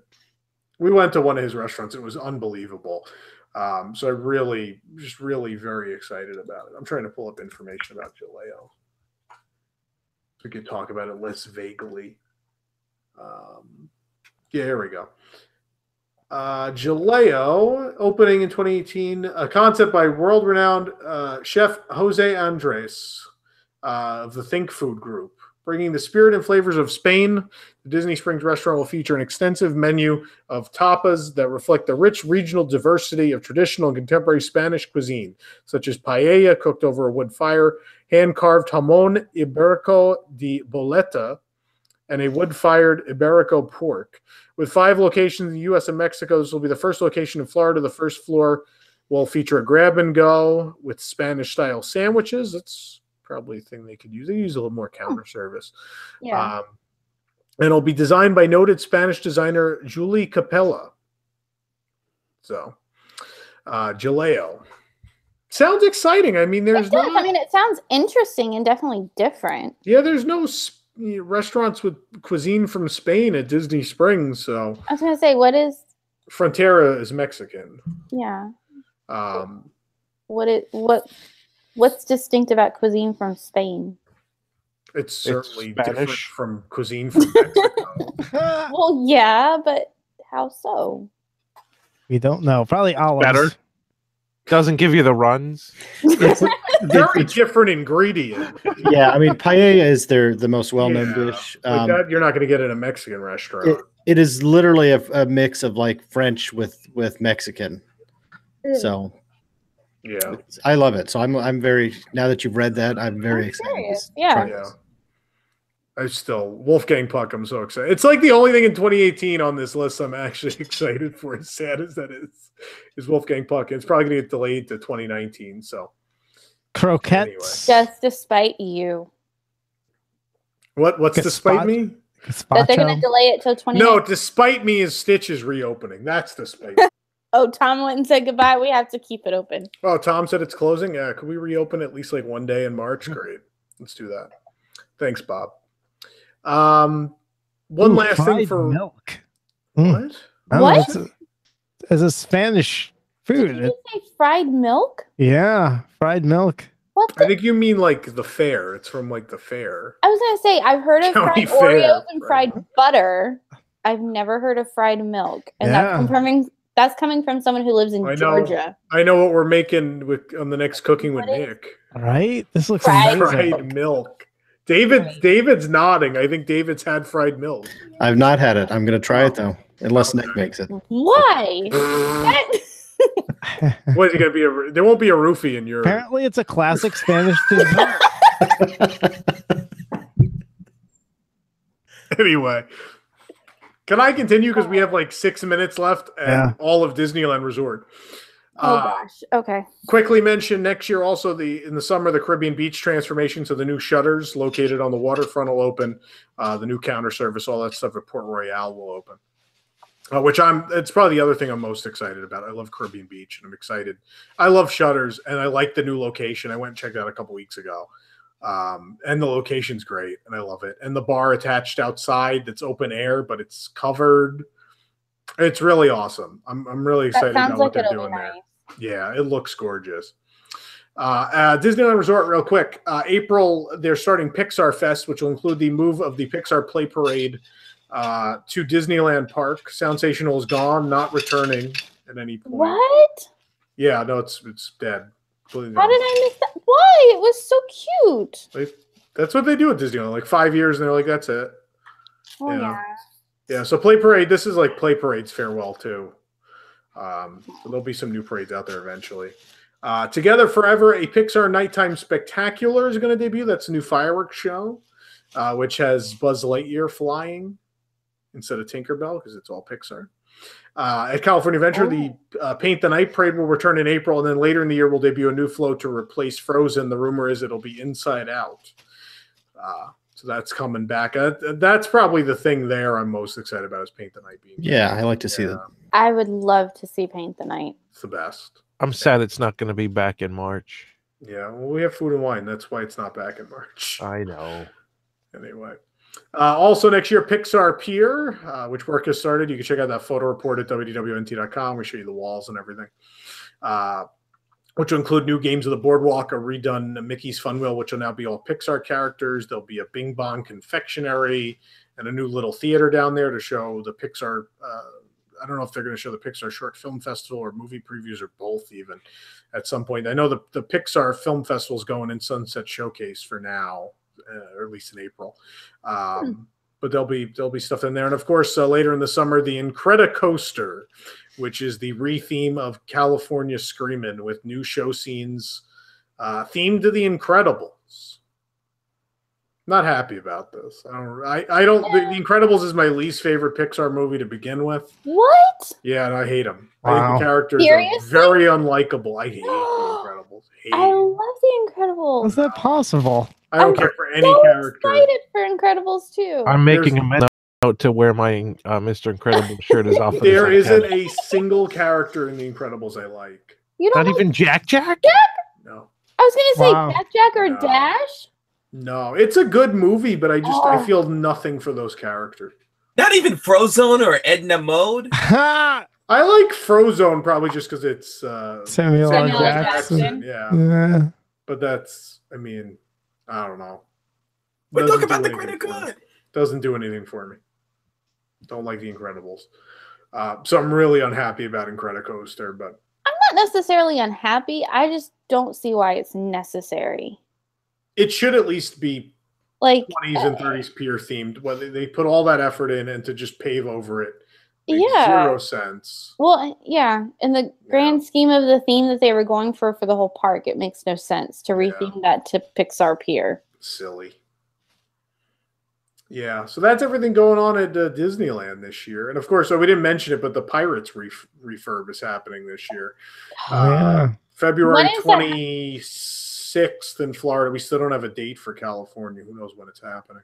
We went to one of his restaurants. It was unbelievable. So I'm really very excited about it. I'm trying to pull up information about Jaleo. So we could talk about it less vaguely. Yeah, here we go. Jaleo, opening in 2018, a concept by world-renowned chef Jose Andres of the Think Food Group. Bringing the spirit and flavors of Spain, the Disney Springs restaurant will feature an extensive menu of tapas that reflect the rich regional diversity of traditional and contemporary Spanish cuisine, such as paella cooked over a wood fire, hand-carved jamón ibérico de boleta, and a wood-fired Iberico pork. With 5 locations in the U.S. and Mexico, this will be the first location in Florida. The first floor will feature a grab-and-go with Spanish-style sandwiches. That's probably a thing they could use. They use a little more counter service. Yeah. And it'll be designed by noted Spanish designer Julie Capella. So, Jaleo. Sounds exciting. I mean, there's no... I mean, it sounds interesting and definitely different. Yeah, there's no restaurants with cuisine from Spain at Disney Springs, so... I was going to say, what is... Frontera is Mexican. Yeah. What's distinct about cuisine from Spain? It's certainly different from cuisine from Mexico. Well, yeah, but how so? We don't know. Probably olives. Better. Doesn't give you the runs. It's very different ingredient. Yeah, I mean, paella is the most well-known dish. Like that, you're not going to get in a Mexican restaurant. It is literally a mix of like French with Mexican. So, yeah, I love it. So I'm very, now that you've read that, I'm very excited. Yeah. I still, Wolfgang Puck, I'm so excited. It's like the only thing in 2018 on this list I'm actually excited for, as sad as that is Wolfgang Puck. It's probably going to get delayed to 2019. So, croquettes. Anyway. Just despite you. What's despite me? That they're going to delay it till 2019. No, despite me is Stitch is reopening. That's despite. Oh, Tom went and said goodbye. We have to keep it open. Oh, Tom said it's closing. Yeah, could we reopen at least like one day in March? Great. Let's do that. Thanks, Bob. One last thing for milk. What? What? It's a Spanish food. Did you say fried milk? Yeah, fried milk. What? I think you mean like the fair. It's from like the fair. I was gonna say I've heard of County fried fair. Oreos and fried butter. I've never heard of fried milk, and that's coming from someone who lives in Georgia. I know what we're making on the next Cooking with Nick. Right? This looks Fried amazing. Fried milk. David's nodding. I think David's had fried milk. I've not had it. I'm going to try it though, unless Nick makes it. Why? What is it going to be? There won't be a roofie in your. Apparently, it's a classic Spanish dessert. Anyway, can I continue? Because we have like 6 minutes left and all of Disneyland Resort. Oh gosh. Okay. Quickly mention next year also in the summer the Caribbean Beach transformation, so the new shutters located on the waterfront will open, the new counter service, all that stuff at Port Royale will open. It's probably the other thing I'm most excited about. I love Caribbean Beach and I'm excited. I love shutters and I like the new location. I went and checked out a couple weeks ago. And the location's great and I love it. And the bar attached outside that's open air, but it's covered. It's really awesome. I'm really excited about what they're doing there. Yeah, it looks gorgeous. Disneyland Resort, real quick. April, they're starting Pixar Fest, which will include the move of the Pixar Play Parade to Disneyland Park. Sound Sensational is gone, not returning at any point. What? Yeah, no, it's dead. How did I miss that? Why? It was so cute. That's what they do at Disneyland. Like 5 years, and they're like, that's it. Oh yeah. Yeah, so Play Parade, this is like Play Parade's farewell too. So there'll be some new parades out there eventually. Together Forever, a Pixar Nighttime Spectacular is going to debut. That's a new fireworks show, which has Buzz Lightyear flying instead of Tinkerbell because it's all Pixar. At California Adventure, the Paint the Night Parade will return in April, and then later in the year will debut a new float to replace Frozen. The rumor is it'll be Inside Out. So that's coming back. That's probably the thing there I'm most excited about is Paint the Night being. Yeah, I like to see that. I would love to see Paint the Night. It's the best. I'm sad it's not going to be back in March. Yeah, well, we have Food and Wine. That's why it's not back in March. I know. Anyway. Also next year, Pixar Pier, which work has started. You can check out that photo report at WDWNT.com. We show you the walls and everything. which will include new games of the Boardwalk, a redone Mickey's Fun Wheel, which will now be all Pixar characters. There'll be a Bing Bong confectionery and a new little theater down there to show the Pixar. I don't know if they're going to show the Pixar Short Film Festival or movie previews or both even at some point. I know the Pixar Film Festival is going in Sunset Showcase for now, or at least in April. But there'll be stuff in there. And of course, later in the summer, the Incredicoaster, which is the re-theme of California Screamin' with new show scenes themed to the Incredibles. Not happy about this. I don't. The Incredibles is my least favorite Pixar movie to begin with. What? Yeah, and I hate them. Wow. I think the characters are very unlikable. I hate the Incredibles. I love the Incredibles. How's that possible? I don't care for any so character. excited for Incredibles too. I'm making a note to wear my Mr. Incredible shirt as often There as I isn't can. a single character in the Incredibles I like. You don't Not like even Jack Jack? No. I was gonna say Wow. Jack Jack or Dash. No, it's a good movie, but I feel nothing for those characters. Not even Frozone or Edna Mode. I like Frozone probably just because it's Samuel L. Jackson. Yeah. But that's, I mean, I don't know. We're Doesn't talking about do the anything greater for me. good. Doesn't do anything for me. Don't like the Incredibles. So I'm really unhappy about Incredicoaster, but I'm not necessarily unhappy. I just don't see why it's necessary. it should at least be like 20s and 30s peer themed. Whether they put all that effort in and to just pave over it makes Yeah. 0 sense. Well, yeah. In the grand scheme of the theme that they were going for the whole park, it makes no sense to retheme that to Pixar Pier. Silly. Yeah, so that's everything going on at Disneyland this year. And of course, so we didn't mention it, but the Pirates refurb is happening this year. February When is that? 26th in Florida. We still don't have a date for California. Who knows when it's happening.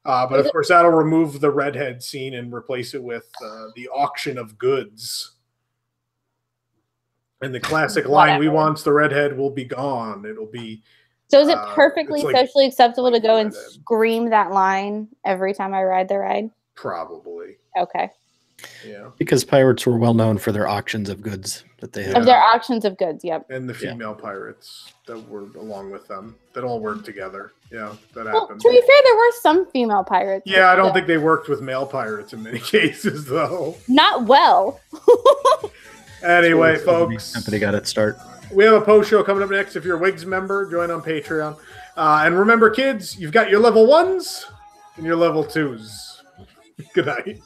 But of course, that'll remove the redhead scene and replace it with the auction of goods. And the classic line, "We want the redhead," will be gone. It'll be. So is it perfectly it's like- socially acceptable to go and scream that line every time I ride the ride? Probably. Okay. Yeah. Because pirates were well known for their auctions of goods that they had. Of their auctions of goods, yep. And the female pirates that were along with them that all worked together. Yeah, that Well, happened. to be fair, there were some female pirates. Yeah, I don't think they worked with male pirates in many cases, though. Not well. Anyway, folks, Company got its start. we have a post show coming up next. If you're a Wigs member, join on Patreon. And remember, kids, you've got your level 1s and your level 2s. Good night.